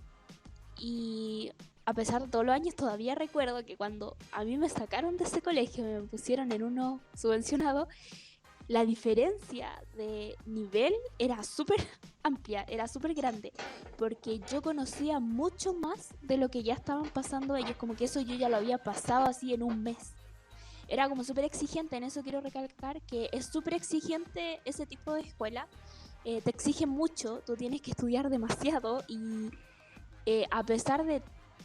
S1: y a pesar de todos los años todavía recuerdo que cuando a mí me sacaron de ese colegio y me pusieron en uno subvencionado, la diferencia de nivel era súper amplia, era súper grande, porque yo conocía mucho más de lo que ya estaban pasando ellos, como que eso yo ya lo había pasado así en un mes. era como súper exigente. En eso quiero recalcar que es súper exigente ese tipo de escuela. Te exige mucho, tú tienes que estudiar demasiado y a pesar de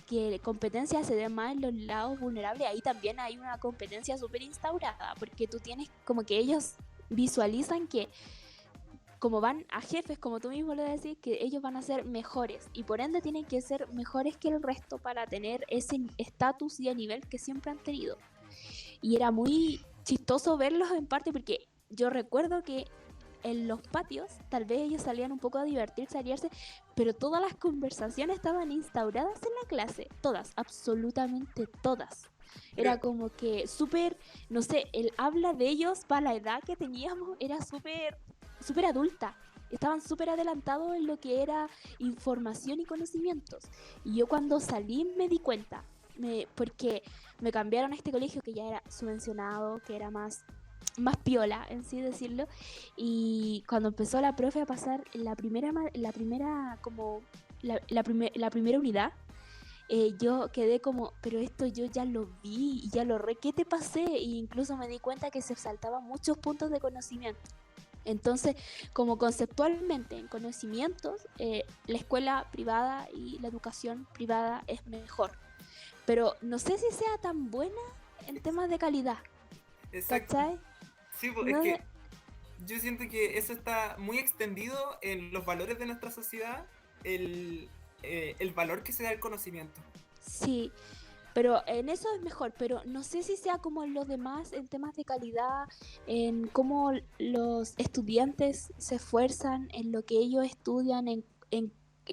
S1: que competencia se dé más en los lados vulnerables, ahí también hay una competencia súper instaurada, porque tú tienes como que ellos visualizan que como van a jefes, como tú mismo lo decís, que ellos van a ser mejores y por ende tienen que ser mejores que el resto para tener ese estatus y el nivel que siempre han tenido. Y era muy chistoso verlos en parte porque yo recuerdo que en los patios tal vez ellos salían un poco a divertirse, a aliarse, pero todas las conversaciones estaban instauradas en la clase, todas, absolutamente todas. Era como que súper, no sé, el habla de ellos para la edad que teníamos era súper adulta. Estaban súper adelantados en lo que era información y conocimientos. Y yo cuando salí me di cuenta, porque me cambiaron a este colegio que ya era subvencionado, que era más piola, en sí decirlo, y cuando empezó la profe a pasar la primera unidad, yo quedé como, pero esto yo ya lo vi y ya ¿qué te pasé? E incluso me di cuenta que se saltaban muchos puntos de conocimiento. Entonces, como conceptualmente en conocimientos, la escuela privada y la educación privada es mejor, pero no sé si sea tan buena en temas de calidad.
S2: Exacto.
S1: ¿Cachai?
S2: Sí, pues,
S1: No
S2: es
S1: sé.
S2: que yo siento que eso está muy extendido en los valores de nuestra sociedad, el valor que se da al conocimiento.
S1: Sí, pero en eso es mejor, pero no sé si sea como en los demás, en temas de calidad, en cómo los estudiantes se esfuerzan, en lo que ellos estudian, en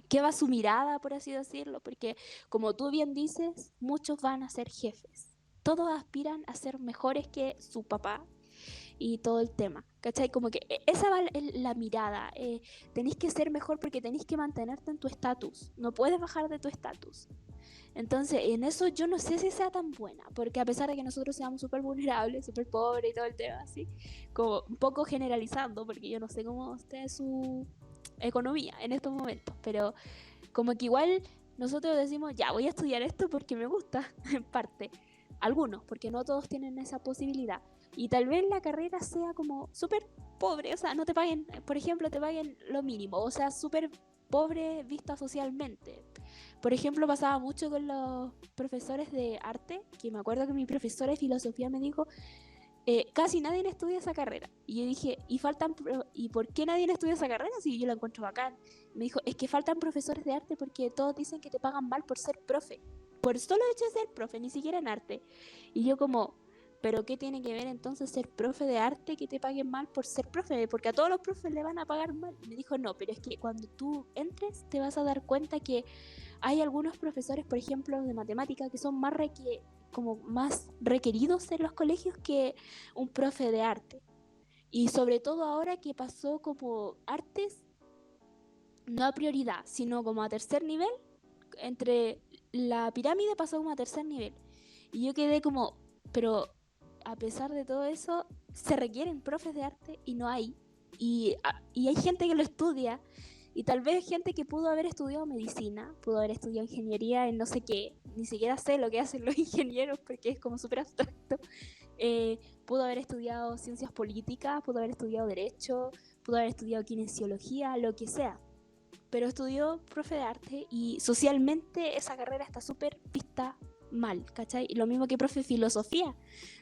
S1: qué va su mirada, por así decirlo, porque como tú bien dices, muchos van a ser jefes. Todos aspiran a ser mejores que su papá y todo el tema, ¿cachai? Como que esa va la mirada, tenéis que ser mejor porque tenéis que mantenerte en tu estatus, no puedes bajar de tu estatus. Entonces, en eso yo no sé si sea tan buena, porque a pesar de que nosotros seamos súper vulnerables, súper pobres y todo el tema así, como un poco generalizando, porque yo no sé cómo esté su economía en estos momentos, pero como que igual nosotros decimos, ya voy a estudiar esto porque me gusta, en parte. Algunos, porque no todos tienen esa posibilidad. Y tal vez la carrera sea como súper pobre, o sea, no te paguen, por ejemplo, te paguen lo mínimo, o sea, súper pobre vista socialmente. Por ejemplo, pasaba mucho con los profesores de arte, que me acuerdo que mi profesora de filosofía me dijo, casi nadie estudia esa carrera. Y yo dije, ¿y por qué nadie estudia esa carrera si yo la encuentro bacán? Me dijo, es que faltan profesores de arte porque todos dicen que te pagan mal por ser profe. Por solo hecho de ser profe, ni siquiera en arte. Y yo como, ¿pero qué tiene que ver entonces ser profe de arte que te paguen mal por ser profe? Porque a todos los profes le van a pagar mal. Me dijo, no, pero es que cuando tú entres te vas a dar cuenta que hay algunos profesores, por ejemplo, de matemática, que son como más requeridos en los colegios que un profe de arte. Y sobre todo ahora que pasó como artes, no a prioridad, sino como a tercer nivel, entre la pirámide pasó como a tercer nivel. Y yo quedé como, pero a pesar de todo eso, se requieren profes de arte y no hay. Y hay gente que lo estudia. Y tal vez gente que pudo haber estudiado medicina, pudo haber estudiado ingeniería en no sé qué, ni siquiera sé lo que hacen los ingenieros porque es como súper abstracto. Pudo haber estudiado ciencias políticas, pudo haber estudiado derecho, pudo haber estudiado kinesiología, lo que sea. Pero estudió profe de arte y socialmente esa carrera está súper vista mal, ¿cachai? Y lo mismo que profe de filosofía.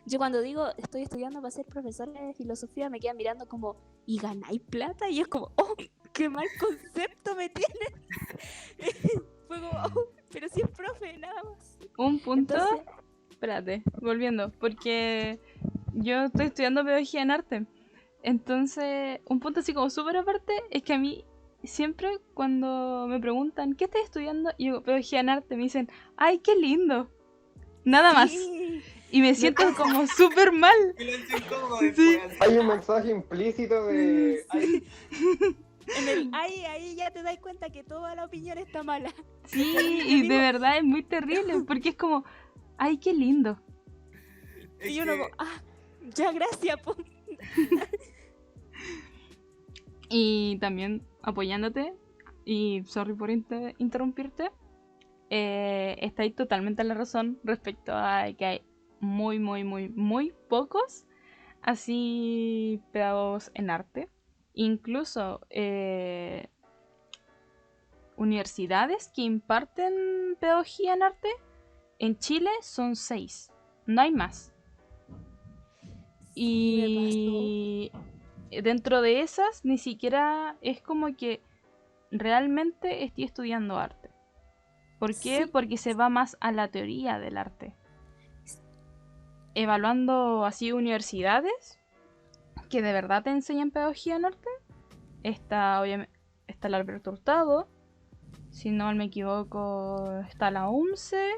S1: Yo cuando digo estoy estudiando para ser profesora de filosofía me quedan mirando como, ¿y ganáis plata? Y es como, ¡oh! ¡Qué mal concepto me tienes! Fue como, oh, pero si es profe, nada más.
S5: Un punto,
S1: Entonces,
S5: espérate, volviendo, porque yo estoy estudiando pedagogía en arte. Entonces, un punto así como súper aparte es que a mí siempre cuando me preguntan ¿qué estás estudiando? Y yo pedagogía en arte, me dicen, ¡ay, qué lindo! Nada más.
S1: sí.
S5: Y me siento como súper mal.
S2: Silencio incómodo
S5: Sí.
S2: después.
S4: Hay un mensaje implícito de...
S1: Sí. Ahí ya te das cuenta que toda la opinión está mala.
S5: Sí,
S1: Y
S5: y
S1: digo-
S5: de verdad es muy terrible, porque es como, ¡ay, qué lindo!
S2: Es
S1: Y uno
S2: que-
S1: como, ya gracias, po.
S5: Y también apoyándote, y sorry por interrumpirte, estáis totalmente en la razón respecto a que muy, muy, muy, muy pocos así pedagogos en arte. Incluso universidades que imparten pedagogía en arte en Chile son 6, no hay más. Y dentro de esas ni siquiera es como que realmente estoy estudiando arte. ¿Por qué?
S1: Sí.
S5: Porque se va más a la teoría del arte. Evaluando así universidades que de verdad te enseñan pedagogía en arte, está obviamente está el Alberto Hurtado, si no me equivoco está la UMCE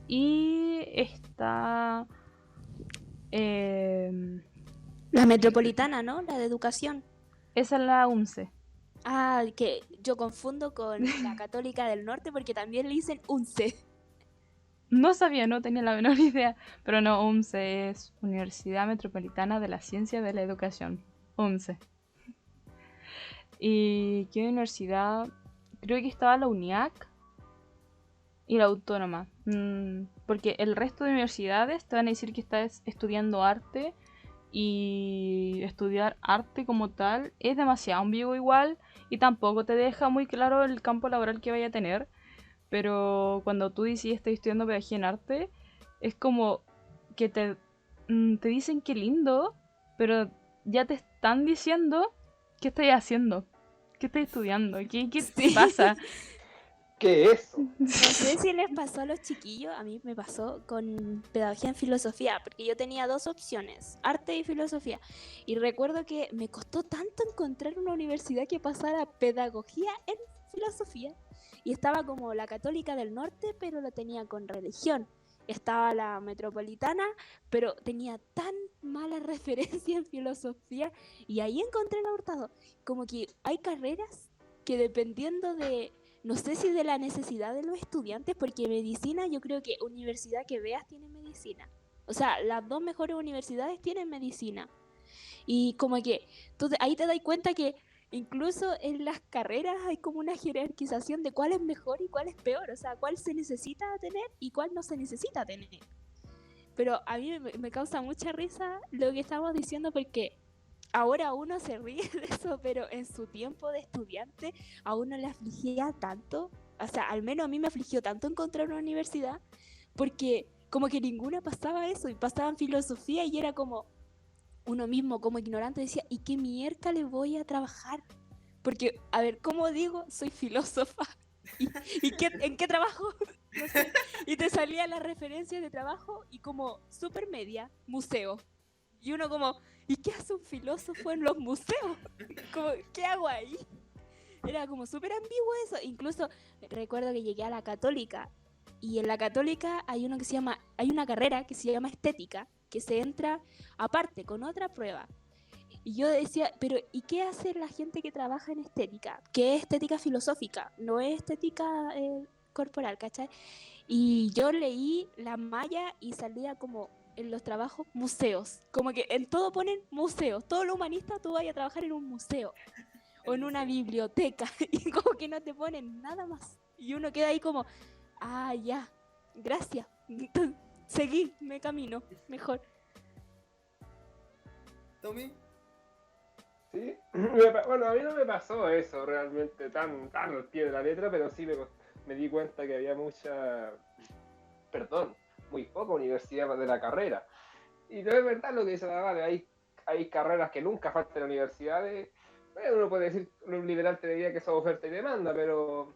S5: y está
S1: La metropolitana, ¿no? La de educación.
S5: esa es la UMCE.
S1: Ah, que yo confundo con la Católica del Norte porque también le dicen UNCE.
S5: No sabía, no tenía la menor idea, pero no, UMCE es Universidad Metropolitana de la Ciencia de la Educación, UMCE. ¿Y qué universidad? Creo que estaba la UNIAC y la Autónoma. Porque el resto de universidades te van a decir que estás estudiando arte y estudiar arte como tal es demasiado ambiguo igual y tampoco te deja muy claro el campo laboral que vaya a tener. Pero cuando tú dices estoy estudiando pedagogía en arte, es como que te dicen qué lindo, pero ya te están diciendo qué estás haciendo, qué estás estudiando, qué te
S1: Sí.
S5: pasa.
S4: ¿Qué es eso?
S1: No sé si les pasó a los chiquillos, a mí me pasó con pedagogía en filosofía, porque yo tenía 2 opciones, arte y filosofía. Y recuerdo que me costó tanto encontrar una universidad que pasara pedagogía en filosofía. Y estaba como la Católica del Norte, pero lo tenía con religión. Estaba la Metropolitana, pero tenía tan mala referencia en filosofía. Y ahí encontré el Hurtado. Como que hay carreras que dependiendo de, no sé si de la necesidad de los estudiantes, porque medicina, yo creo que universidad que veas tiene medicina. O sea, las 2 mejores universidades tienen medicina. Y como que ahí te das cuenta que incluso en las carreras hay como una jerarquización de cuál es mejor y cuál es peor. O sea, cuál se necesita tener y cuál no se necesita tener. Pero a mí me causa mucha risa lo que estamos diciendo porque ahora uno se ríe de eso, pero en su tiempo de estudiante a uno le afligía tanto, o sea, al menos a mí me afligió tanto encontrar una universidad, porque como que ninguna pasaba eso, y pasaban filosofía y era como uno mismo como ignorante decía, ¿y qué mierda le voy a trabajar? Porque, a ver, ¿cómo digo? Soy filósofa. ¿En qué trabajo? No sé. Y te salía las referencias de trabajo y como super media, museo. Y uno como, ¿y qué hace un filósofo en los museos? Como, ¿qué hago ahí? Era como súper ambiguo eso. Incluso recuerdo que llegué a la Católica y en la Católica hay una carrera que se llama estética, que se entra aparte con otra prueba. Y yo decía, pero ¿y qué hace la gente que trabaja en estética? Que es estética filosófica, no es estética corporal, ¿cachai? Y yo leí la malla y salía como en los trabajos museos. Como que en todo ponen museos. Todo lo humanista tú vayas a trabajar en un museo o en una biblioteca. Y como que no te ponen nada más. Y uno queda ahí como, ah, ya, gracias. Seguí, me camino, mejor.
S2: Tommy,
S4: ¿Sí? Bueno, a mí no me pasó eso realmente tan al pie de la letra, pero sí me di cuenta que había muy poca universidad de la carrera. Y no es verdad lo que dice la Vale, hay carreras que nunca faltan en universidades. Bueno, uno puede decir, un liberal te diría que son oferta y demanda, pero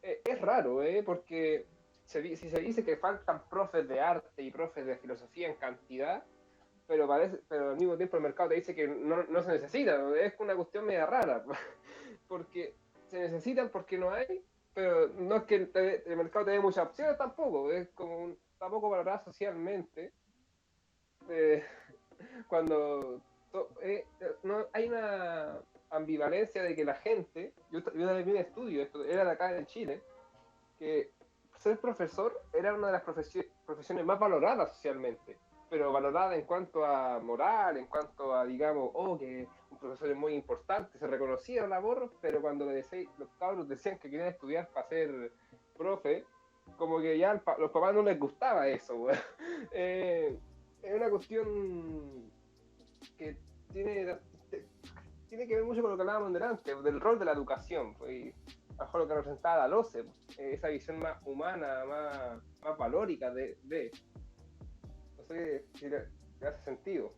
S4: es raro, porque si se dice que faltan profes de arte y profes de filosofía en cantidad, pero al mismo tiempo el mercado te dice que no se necesitan, es una cuestión media rara, porque se necesitan porque no hay, pero no es que el mercado te dé muchas opciones tampoco, es como tampoco valorado socialmente, eh, cuando no, hay una ambivalencia de que la gente, yo también vi un estudio, esto era de acá en Chile, que ser profesor era una de las profesiones más valoradas socialmente, pero valorada en cuanto a moral, en cuanto a, digamos, que un profesor es muy importante, se reconocía la labor, pero cuando los cabros decían que querían estudiar para ser profe, como que ya los papás no les gustaba eso, weón. Es una cuestión que tiene, tiene que ver mucho con lo que hablábamos delante, del rol de la educación, pues, y a lo mejor lo que representaba la LOCE, esa visión más humana, más valórica de. No sé si le hace sentido.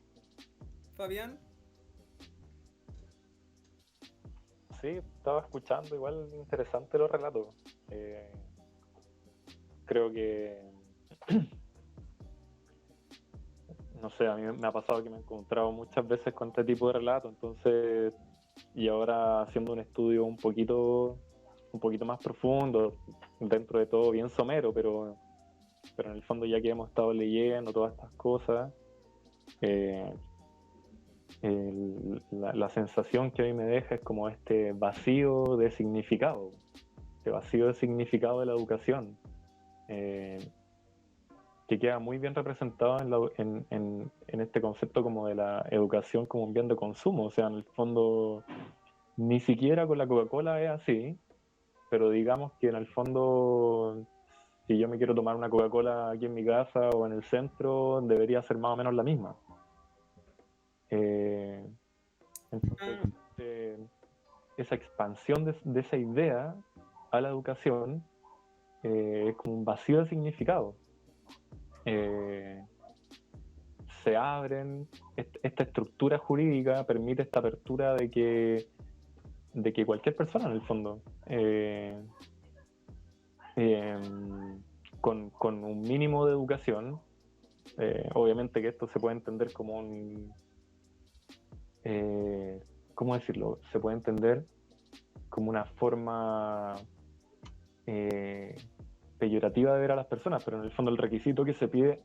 S2: Fabián,
S3: Sí, estaba escuchando, igual interesante los relatos. Creo que, no sé, a mí me ha pasado que me he encontrado muchas veces con este tipo de relatos, entonces, y ahora haciendo un estudio un poquito más profundo, dentro de todo bien somero, pero en el fondo ya que hemos estado leyendo todas estas cosas, eh, la sensación que a mí me deja es como este vacío de significado, este vacío de significado de la educación, que queda muy bien representado en este concepto como de la educación como un bien de consumo. O sea, en el fondo, ni siquiera con la Coca-Cola es así, pero digamos que en el fondo, si yo me quiero tomar una Coca-Cola aquí en mi casa o en el centro, debería ser más o menos la misma. Entonces, esa expansión de esa idea a la educación es como un vacío de significado. Se abren, esta estructura jurídica permite esta apertura de que cualquier persona en el fondo, eh, con un mínimo de educación, obviamente que esto se puede entender como un, ¿cómo decirlo? Se puede entender como una forma peyorativa de ver a las personas, pero en el fondo el requisito que se pide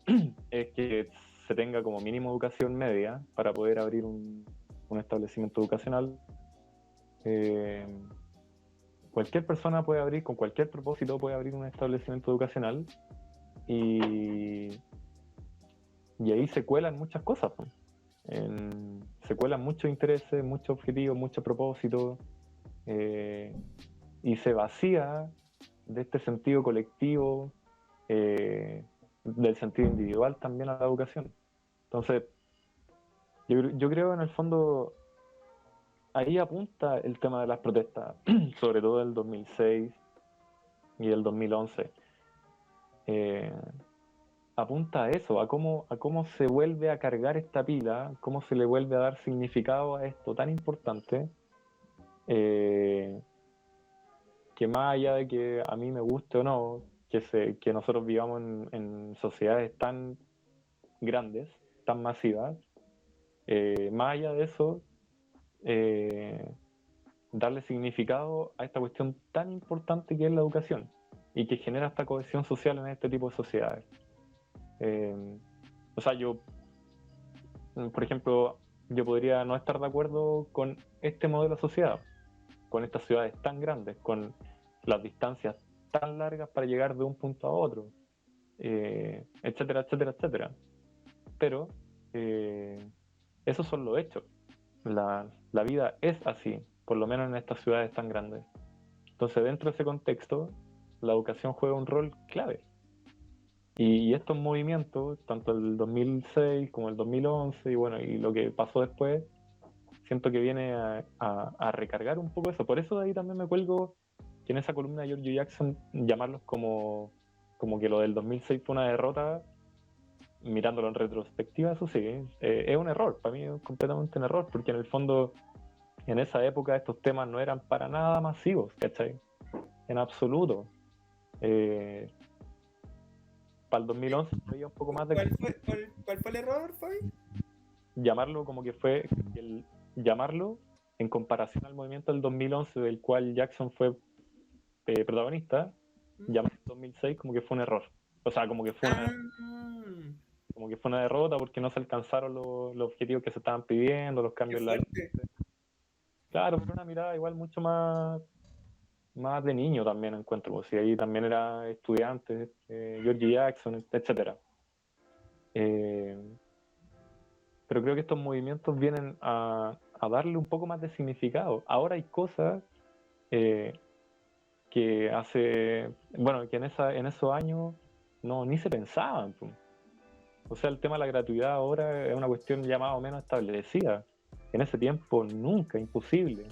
S3: es que se tenga como mínimo educación media para poder abrir un establecimiento educacional. Cualquier persona puede abrir, con cualquier propósito puede abrir un establecimiento educacional y ahí se cuelan muchas cosas, pues. Se cuelan muchos intereses, muchos objetivos, muchos propósitos, y se vacía de este sentido colectivo, del sentido individual también a la educación. Entonces, yo creo en el fondo, ahí apunta el tema de las protestas, sobre todo del 2006 y del 2011. Apunta a eso, a cómo se vuelve a cargar esta pila, cómo se le vuelve a dar significado a esto tan importante, que más allá de que a mí me guste o no, que nosotros vivamos en sociedades tan grandes, tan masivas, más allá de eso, darle significado a esta cuestión tan importante que es la educación y que genera esta cohesión social en este tipo de sociedades. O sea, yo, por ejemplo, yo podría no estar de acuerdo con este modelo de sociedad, con estas ciudades tan grandes, con las distancias tan largas para llegar de un punto a otro, etcétera, etcétera, etcétera. Pero esos son los hechos. La vida es así, por lo menos en estas ciudades tan grandes. Entonces, dentro de ese contexto, la educación juega un rol clave. Y estos movimientos, tanto el 2006 como el 2011, y bueno, y lo que pasó después, siento que viene a recargar un poco eso. Por eso de ahí también me cuelgo que en esa columna de George Jackson, llamarlos como que lo del 2006 fue una derrota, mirándolo en retrospectiva, eso sí, es un error, para mí es completamente un error, porque en el fondo, en esa época estos temas no eran para nada masivos, ¿cachai? En absoluto. Para el 2011 había un poco más de...
S2: ¿Cuál fue el error, Fabi?
S3: Llamarlo como que fue llamarlo en comparación al movimiento del 2011 del cual Jackson fue protagonista, llamar el 2006 como que fue un error. O sea, como que fue una derrota porque no se alcanzaron los objetivos que se estaban pidiendo, los cambios en la ley. Claro, fue una mirada igual mucho más de niño también encuentro, pues, y ahí también era estudiante, George Jackson, etcétera. Pero creo que estos movimientos vienen a darle un poco más de significado. Ahora hay cosas que que que en esos años no ni se pensaban, pues. O sea, el tema de la gratuidad ahora es una cuestión ya más o menos establecida. En ese tiempo nunca, imposible.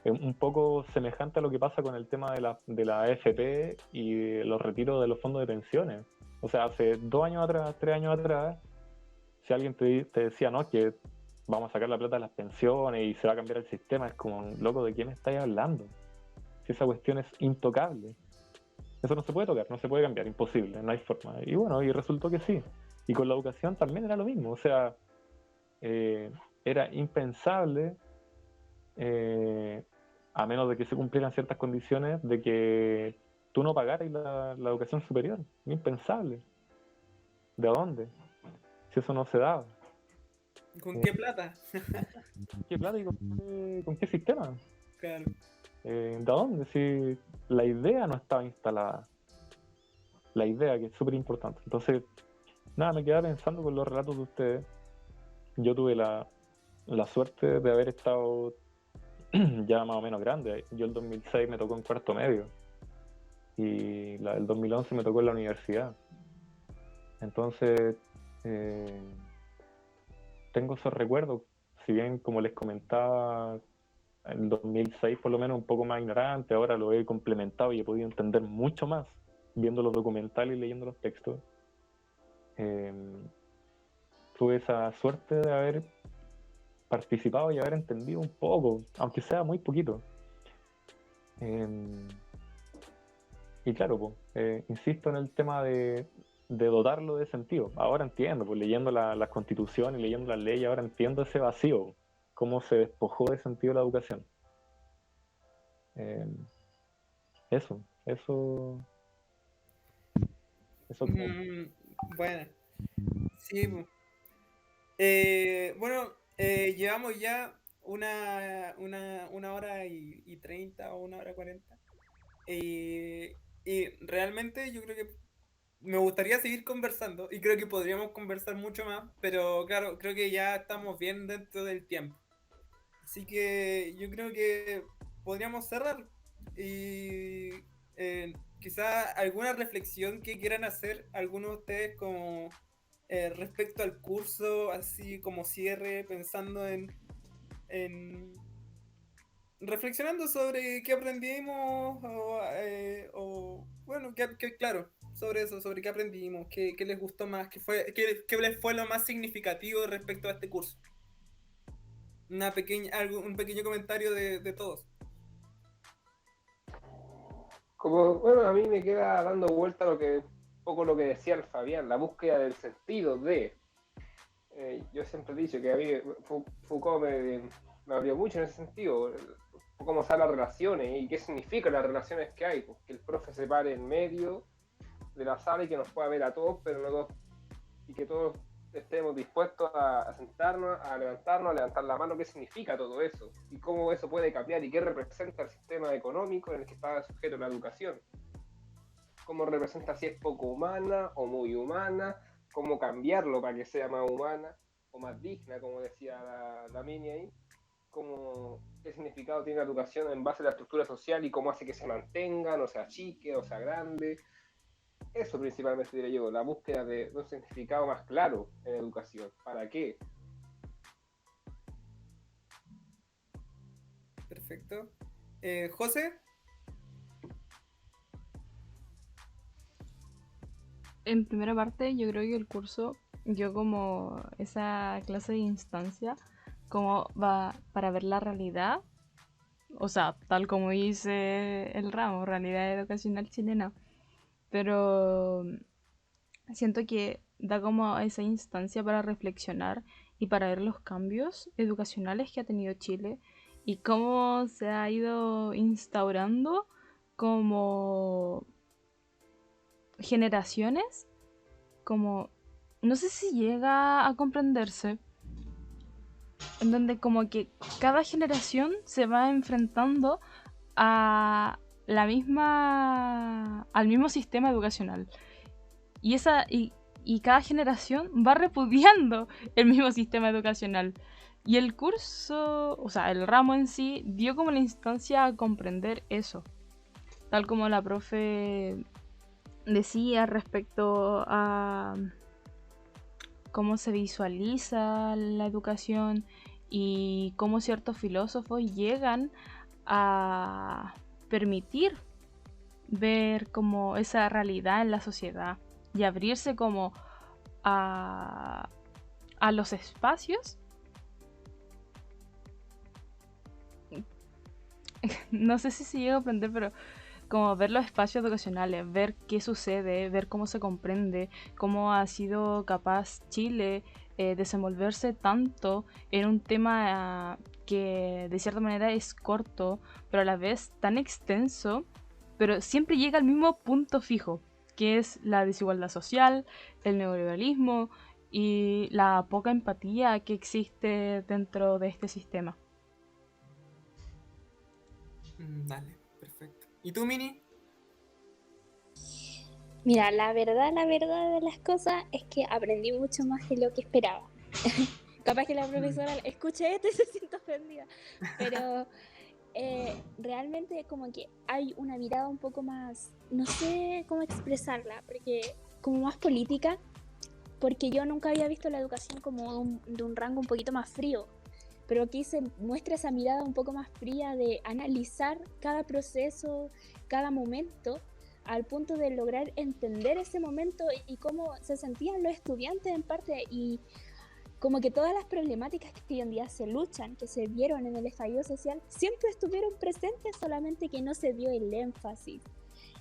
S3: Es un poco semejante a lo que pasa con el tema de la AFP y los retiros de los fondos de pensiones. O sea, hace 2 años atrás, 3 años atrás, si alguien te decía, no, que vamos a sacar la plata de las pensiones y se va a cambiar el sistema, es como, loco, ¿de quién estáis hablando? Si esa cuestión es intocable. Eso no se puede tocar, no se puede cambiar, imposible, no hay forma. Y bueno, y resultó que sí. Y con la educación también era lo mismo, o sea, era impensable, a menos de que se cumplieran ciertas condiciones, de que tú no pagaras la educación superior. Impensable. ¿De dónde? Si eso no se daba.
S2: ¿Con qué plata?
S3: ¿Qué plata y con qué sistema?
S2: Claro.
S3: ¿De dónde? Si la idea no estaba instalada. La idea, que es súper importante. Entonces, nada, me quedaba pensando con los relatos de ustedes. Yo tuve la suerte de haber estado ya más o menos grande. Yo el 2006 me tocó en cuarto medio y el 2011 me tocó en la universidad. Entonces, tengo esos recuerdos, si bien como les comentaba, en 2006 por lo menos un poco más ignorante, ahora lo he complementado y he podido entender mucho más viendo los documentales y leyendo los textos. Tuve esa suerte de haber participado y haber entendido un poco, aunque sea muy poquito. Y claro, insisto en el tema de dotarlo de sentido. Ahora entiendo, pues leyendo las constituciones y leyendo las leyes, ahora entiendo ese vacío, cómo se despojó de sentido la educación. Eso.
S2: Bueno, sí. Bueno, llevamos ya una hora y 30 o 1 hora 40. Y realmente yo creo que me gustaría seguir conversando y creo que podríamos conversar mucho más, pero claro, creo que ya estamos bien dentro del tiempo. Así que yo creo que podríamos cerrar y quizá alguna reflexión que quieran hacer algunos de ustedes como respecto al curso, así como cierre, pensando en reflexionando sobre qué aprendimos o bueno, claro, sobre eso, sobre qué aprendimos, qué les gustó más, qué les fue lo más significativo respecto a este curso. Un pequeño comentario de todos.
S4: Como, bueno, a mí me queda dando vuelta un poco lo que decía el Fabián, la búsqueda del sentido de... yo siempre he dicho que a mí Foucault me abrió mucho en ese sentido, cómo son las relaciones y qué significan las relaciones que hay, pues, que el profe se pare en medio de la sala y que nos pueda ver a todos, pero no todos, y que todos estemos dispuestos a sentarnos, a levantar la mano, qué significa todo eso y cómo eso puede cambiar y qué representa el sistema económico en el que está sujeto la educación, cómo representa si es poco humana o muy humana, cómo cambiarlo para que sea más humana o más digna, como decía la Mini ahí, qué significado tiene la educación en base a la estructura social y cómo hace que se mantenga, no sea achique, o sea grande. Eso principalmente diría yo, la búsqueda de un significado más claro en educación. ¿Para qué?
S2: Perfecto. José.
S5: En primera parte, yo creo que el curso, yo como esa clase de instancia, como va para ver la realidad, o sea, tal como dice el ramo, realidad educacional chilena, pero siento que da como esa instancia para reflexionar y para ver los cambios educacionales que ha tenido Chile y cómo se ha ido instaurando como generaciones, como no sé si llega a comprenderse, en donde como que cada generación se va enfrentando a al mismo sistema educacional y cada generación va repudiando el mismo sistema educacional. Y el curso, o sea, el ramo en sí dio como la instancia a comprender eso. tal como la profe decía respecto a cómo se visualiza la educación y cómo ciertos filósofos llegan a permitir ver como esa realidad en la sociedad y abrirse como a los espacios. No sé si se llega a aprender, pero como ver los espacios educacionales, ver qué sucede, ver cómo se comprende, cómo ha sido capaz Chile desenvolverse tanto en un tema que de cierta manera es corto, pero a la vez tan extenso, pero siempre llega al mismo punto fijo, que es la desigualdad social, el neoliberalismo y la poca empatía que existe dentro de este sistema.
S2: Dale, perfecto. ¿Y tú, Mini?
S1: Mira, la verdad de las cosas es que aprendí mucho más de lo que esperaba. Capaz que la profesora escuche esto y se sienta ofendida, pero realmente como que hay una mirada un poco más, no sé cómo expresarla, porque como más política, porque yo nunca había visto la educación como de un rango un poquito más frío, pero aquí se muestra esa mirada un poco más fría de analizar cada proceso, cada momento, al punto de lograr entender ese momento y cómo se sentían los estudiantes en parte, y como que todas las problemáticas que hoy en día se luchan, que se vieron en el estallido social, siempre estuvieron presentes, solamente que no se dio el énfasis.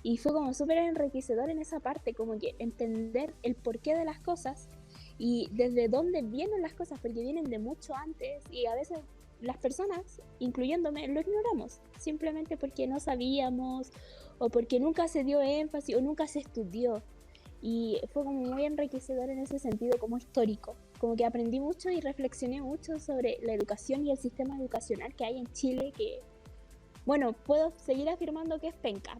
S1: Y fue como súper enriquecedor en esa parte, como que entender el porqué de las cosas y desde dónde vienen las cosas, porque vienen de mucho antes y a veces las personas, incluyéndome, lo ignoramos, simplemente porque no sabíamos o porque nunca se dio énfasis o nunca se estudió. Y fue como muy enriquecedor en ese sentido como histórico, como que aprendí mucho y reflexioné mucho sobre la educación y el sistema educacional que hay en Chile, que bueno, puedo seguir afirmando que es penca,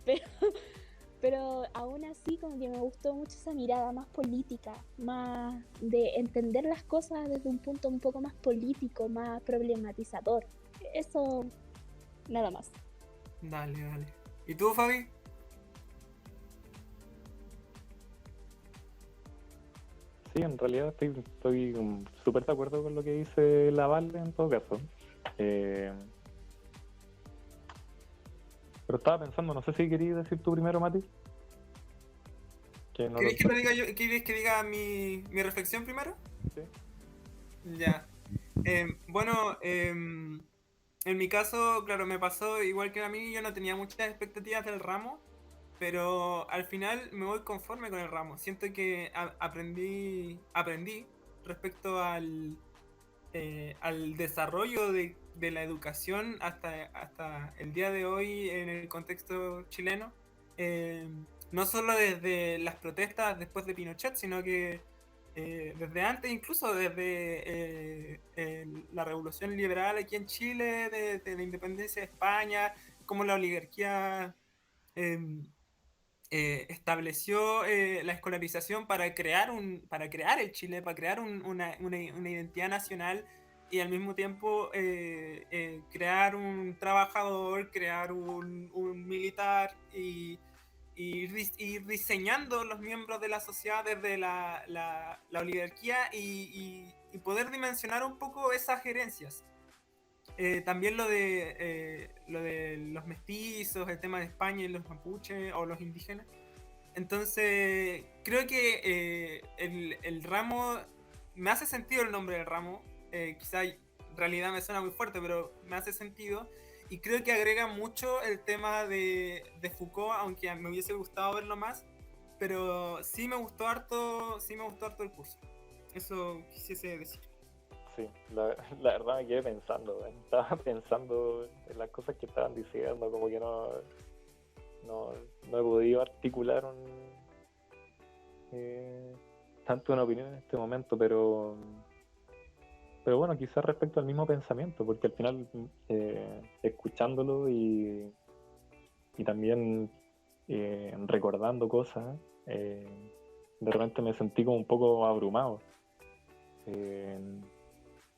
S1: pero aún así como que me gustó mucho esa mirada más política, más de entender las cosas desde un punto un poco más político, más problematizador. Eso, nada más.
S2: Dale, dale. ¿Y tú, Fabi?
S3: Sí, en realidad estoy súper de acuerdo con lo que dice Laval en todo caso. Pero estaba pensando, no sé si querías decir tú primero, Mati. Que no
S2: ¿Queréis que lo diga yo? ¿Queréis que diga mi reflexión primero?
S3: Sí.
S2: Ya. Bueno, en mi caso, claro, me pasó igual que a mí, yo no tenía muchas expectativas del ramo, pero al final me voy conforme con el ramo. Siento que aprendí respecto al desarrollo de la educación hasta el día de hoy en el contexto chileno. No solo desde las protestas después de Pinochet, sino que desde antes, incluso desde la revolución liberal aquí en Chile, de la independencia de España, como la oligarquía estableció la escolarización para crear el Chile, para crear una identidad nacional y al mismo tiempo crear un trabajador, crear un militar y ir diseñando los miembros de la sociedad desde la oligarquía y poder dimensionar un poco esas gerencias. También lo de los mestizos, el tema de España y los mapuches o los indígenas. Entonces, creo que el ramo, me hace sentido el nombre del ramo, quizá en realidad me suena muy fuerte, pero me hace sentido. Y creo que agrega mucho el tema de Foucault, aunque me hubiese gustado verlo más, pero sí me gustó harto el curso. Eso quisiese decir.
S3: Sí, la verdad me quedé pensando, ¿eh? Estaba pensando en las cosas que estaban diciendo, como que no he podido articular tanto una opinión en este momento, pero bueno, quizás respecto al mismo pensamiento, porque al final escuchándolo y también recordando cosas, de repente me sentí como un poco abrumado.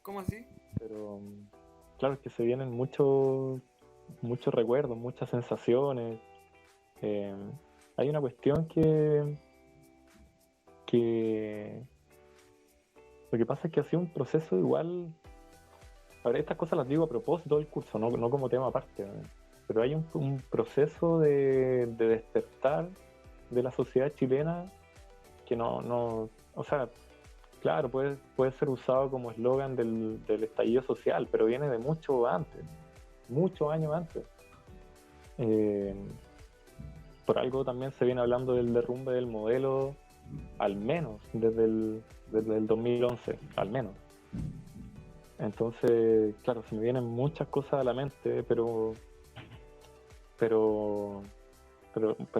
S2: ¿Cómo así?
S3: Pero claro, es que se vienen muchos recuerdos, muchas sensaciones, hay una cuestión que lo que pasa es que ha sido un proceso igual. Ahora, estas cosas las digo a propósito del curso, no como tema aparte, pero hay un proceso de despertar de la sociedad chilena que o sea, claro, puede ser usado como eslogan del estallido social, pero viene de mucho antes, muchos años antes. Por algo también se viene hablando del derrumbe del modelo, al menos desde el 2011, al menos. Entonces, claro, se me vienen muchas cosas a la mente, pero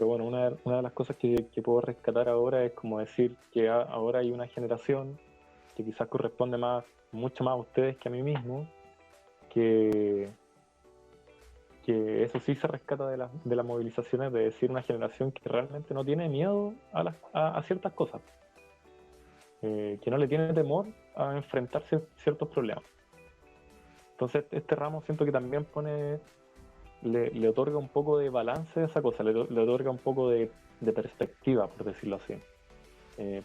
S3: bueno, una de las cosas que puedo rescatar ahora es como decir que ahora hay una generación que quizás corresponde mucho más a ustedes que a mí mismo, que eso sí se rescata de las movilizaciones, de decir una generación que realmente no tiene miedo a ciertas cosas, que no le tiene temor a enfrentarse a ciertos problemas. Entonces este ramo siento que también le otorga un poco de balance a esa cosa, le otorga un poco de perspectiva, por decirlo así,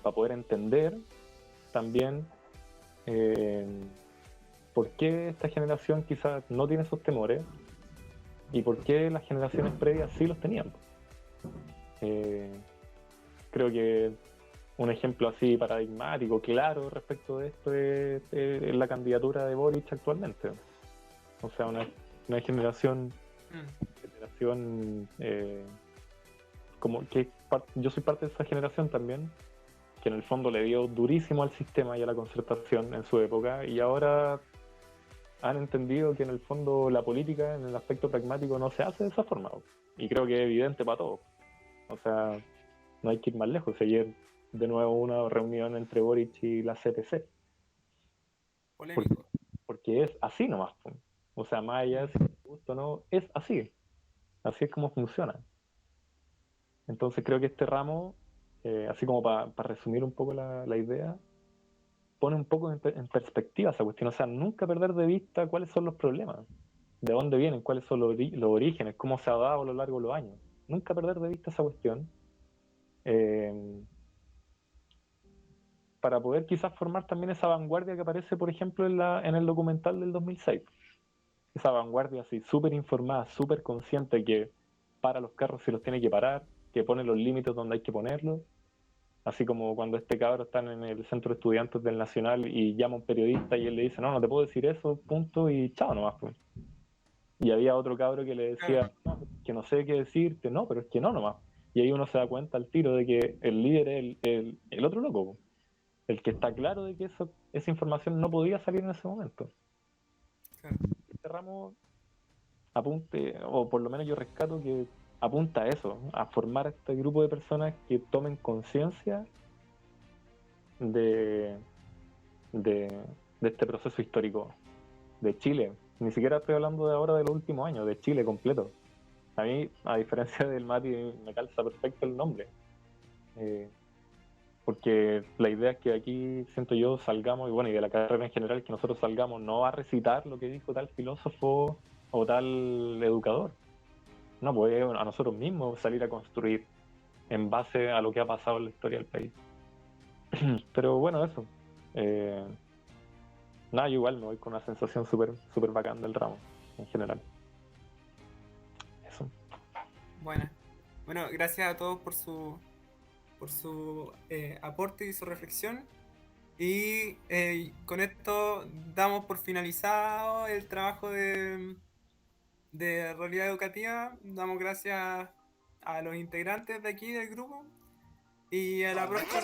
S3: para poder entender también por qué esta generación quizás no tiene esos temores y por qué las generaciones previas sí los tenían. Creo que un ejemplo así paradigmático, claro, respecto de esto es la candidatura de Boric actualmente. O sea, una generación como que yo soy parte de esa generación también, que en el fondo le dio durísimo al sistema y a la concertación en su época, y ahora han entendido que en el fondo la política en el aspecto pragmático no se hace de esa forma, y creo que es evidente para todos. O sea, no hay que ir más lejos. Ayer de nuevo una reunión entre Boric y la CPC, porque es así nomás, o sea, más allá si te gusta o no, es así es como funciona. Entonces creo que este ramo, así como para resumir un poco la idea, pone un poco en perspectiva esa cuestión. O sea, nunca perder de vista cuáles son los problemas, de dónde vienen, cuáles son los orígenes, cómo se ha dado a lo largo de los años. Nunca perder de vista esa cuestión, para poder quizás formar también esa vanguardia que aparece, por ejemplo, en el documental del 2006. Esa vanguardia así, súper informada, súper consciente, que para los carros si los tiene que parar, que pone los límites donde hay que ponerlos. Así como cuando este cabro está en el centro de estudiantes del Nacional y llama a un periodista y él le dice, no te puedo decir eso, punto, y chao nomás, pues. Y había otro cabro que le decía, no, que no sé qué decirte, no, pero es que no nomás. Y ahí uno se da cuenta al tiro de que el líder es el otro loco, pues. El que está claro de que esa información no podía salir en ese momento.
S2: Claro.
S3: Este ramo apunte, o por lo menos yo rescato que apunta a eso, a formar a este grupo de personas que tomen conciencia de este proceso histórico de Chile. Ni siquiera estoy hablando de ahora de los últimos años, de Chile completo. A mí, a diferencia del Mati, me calza perfecto el nombre. Porque la idea es que aquí, siento yo, salgamos, y bueno, y de la carrera en general, que nosotros salgamos no a recitar lo que dijo tal filósofo o tal educador. No, pues a nosotros mismos salir a construir en base a lo que ha pasado en la historia del país. Pero bueno, eso. Nada, yo igual me voy con una sensación súper super bacán del ramo, en general. Eso.
S2: Bueno, gracias a todos por su aporte y su reflexión. Y con esto damos por finalizado el trabajo de realidad educativa. Damos gracias a los integrantes de aquí del grupo y a la próxima.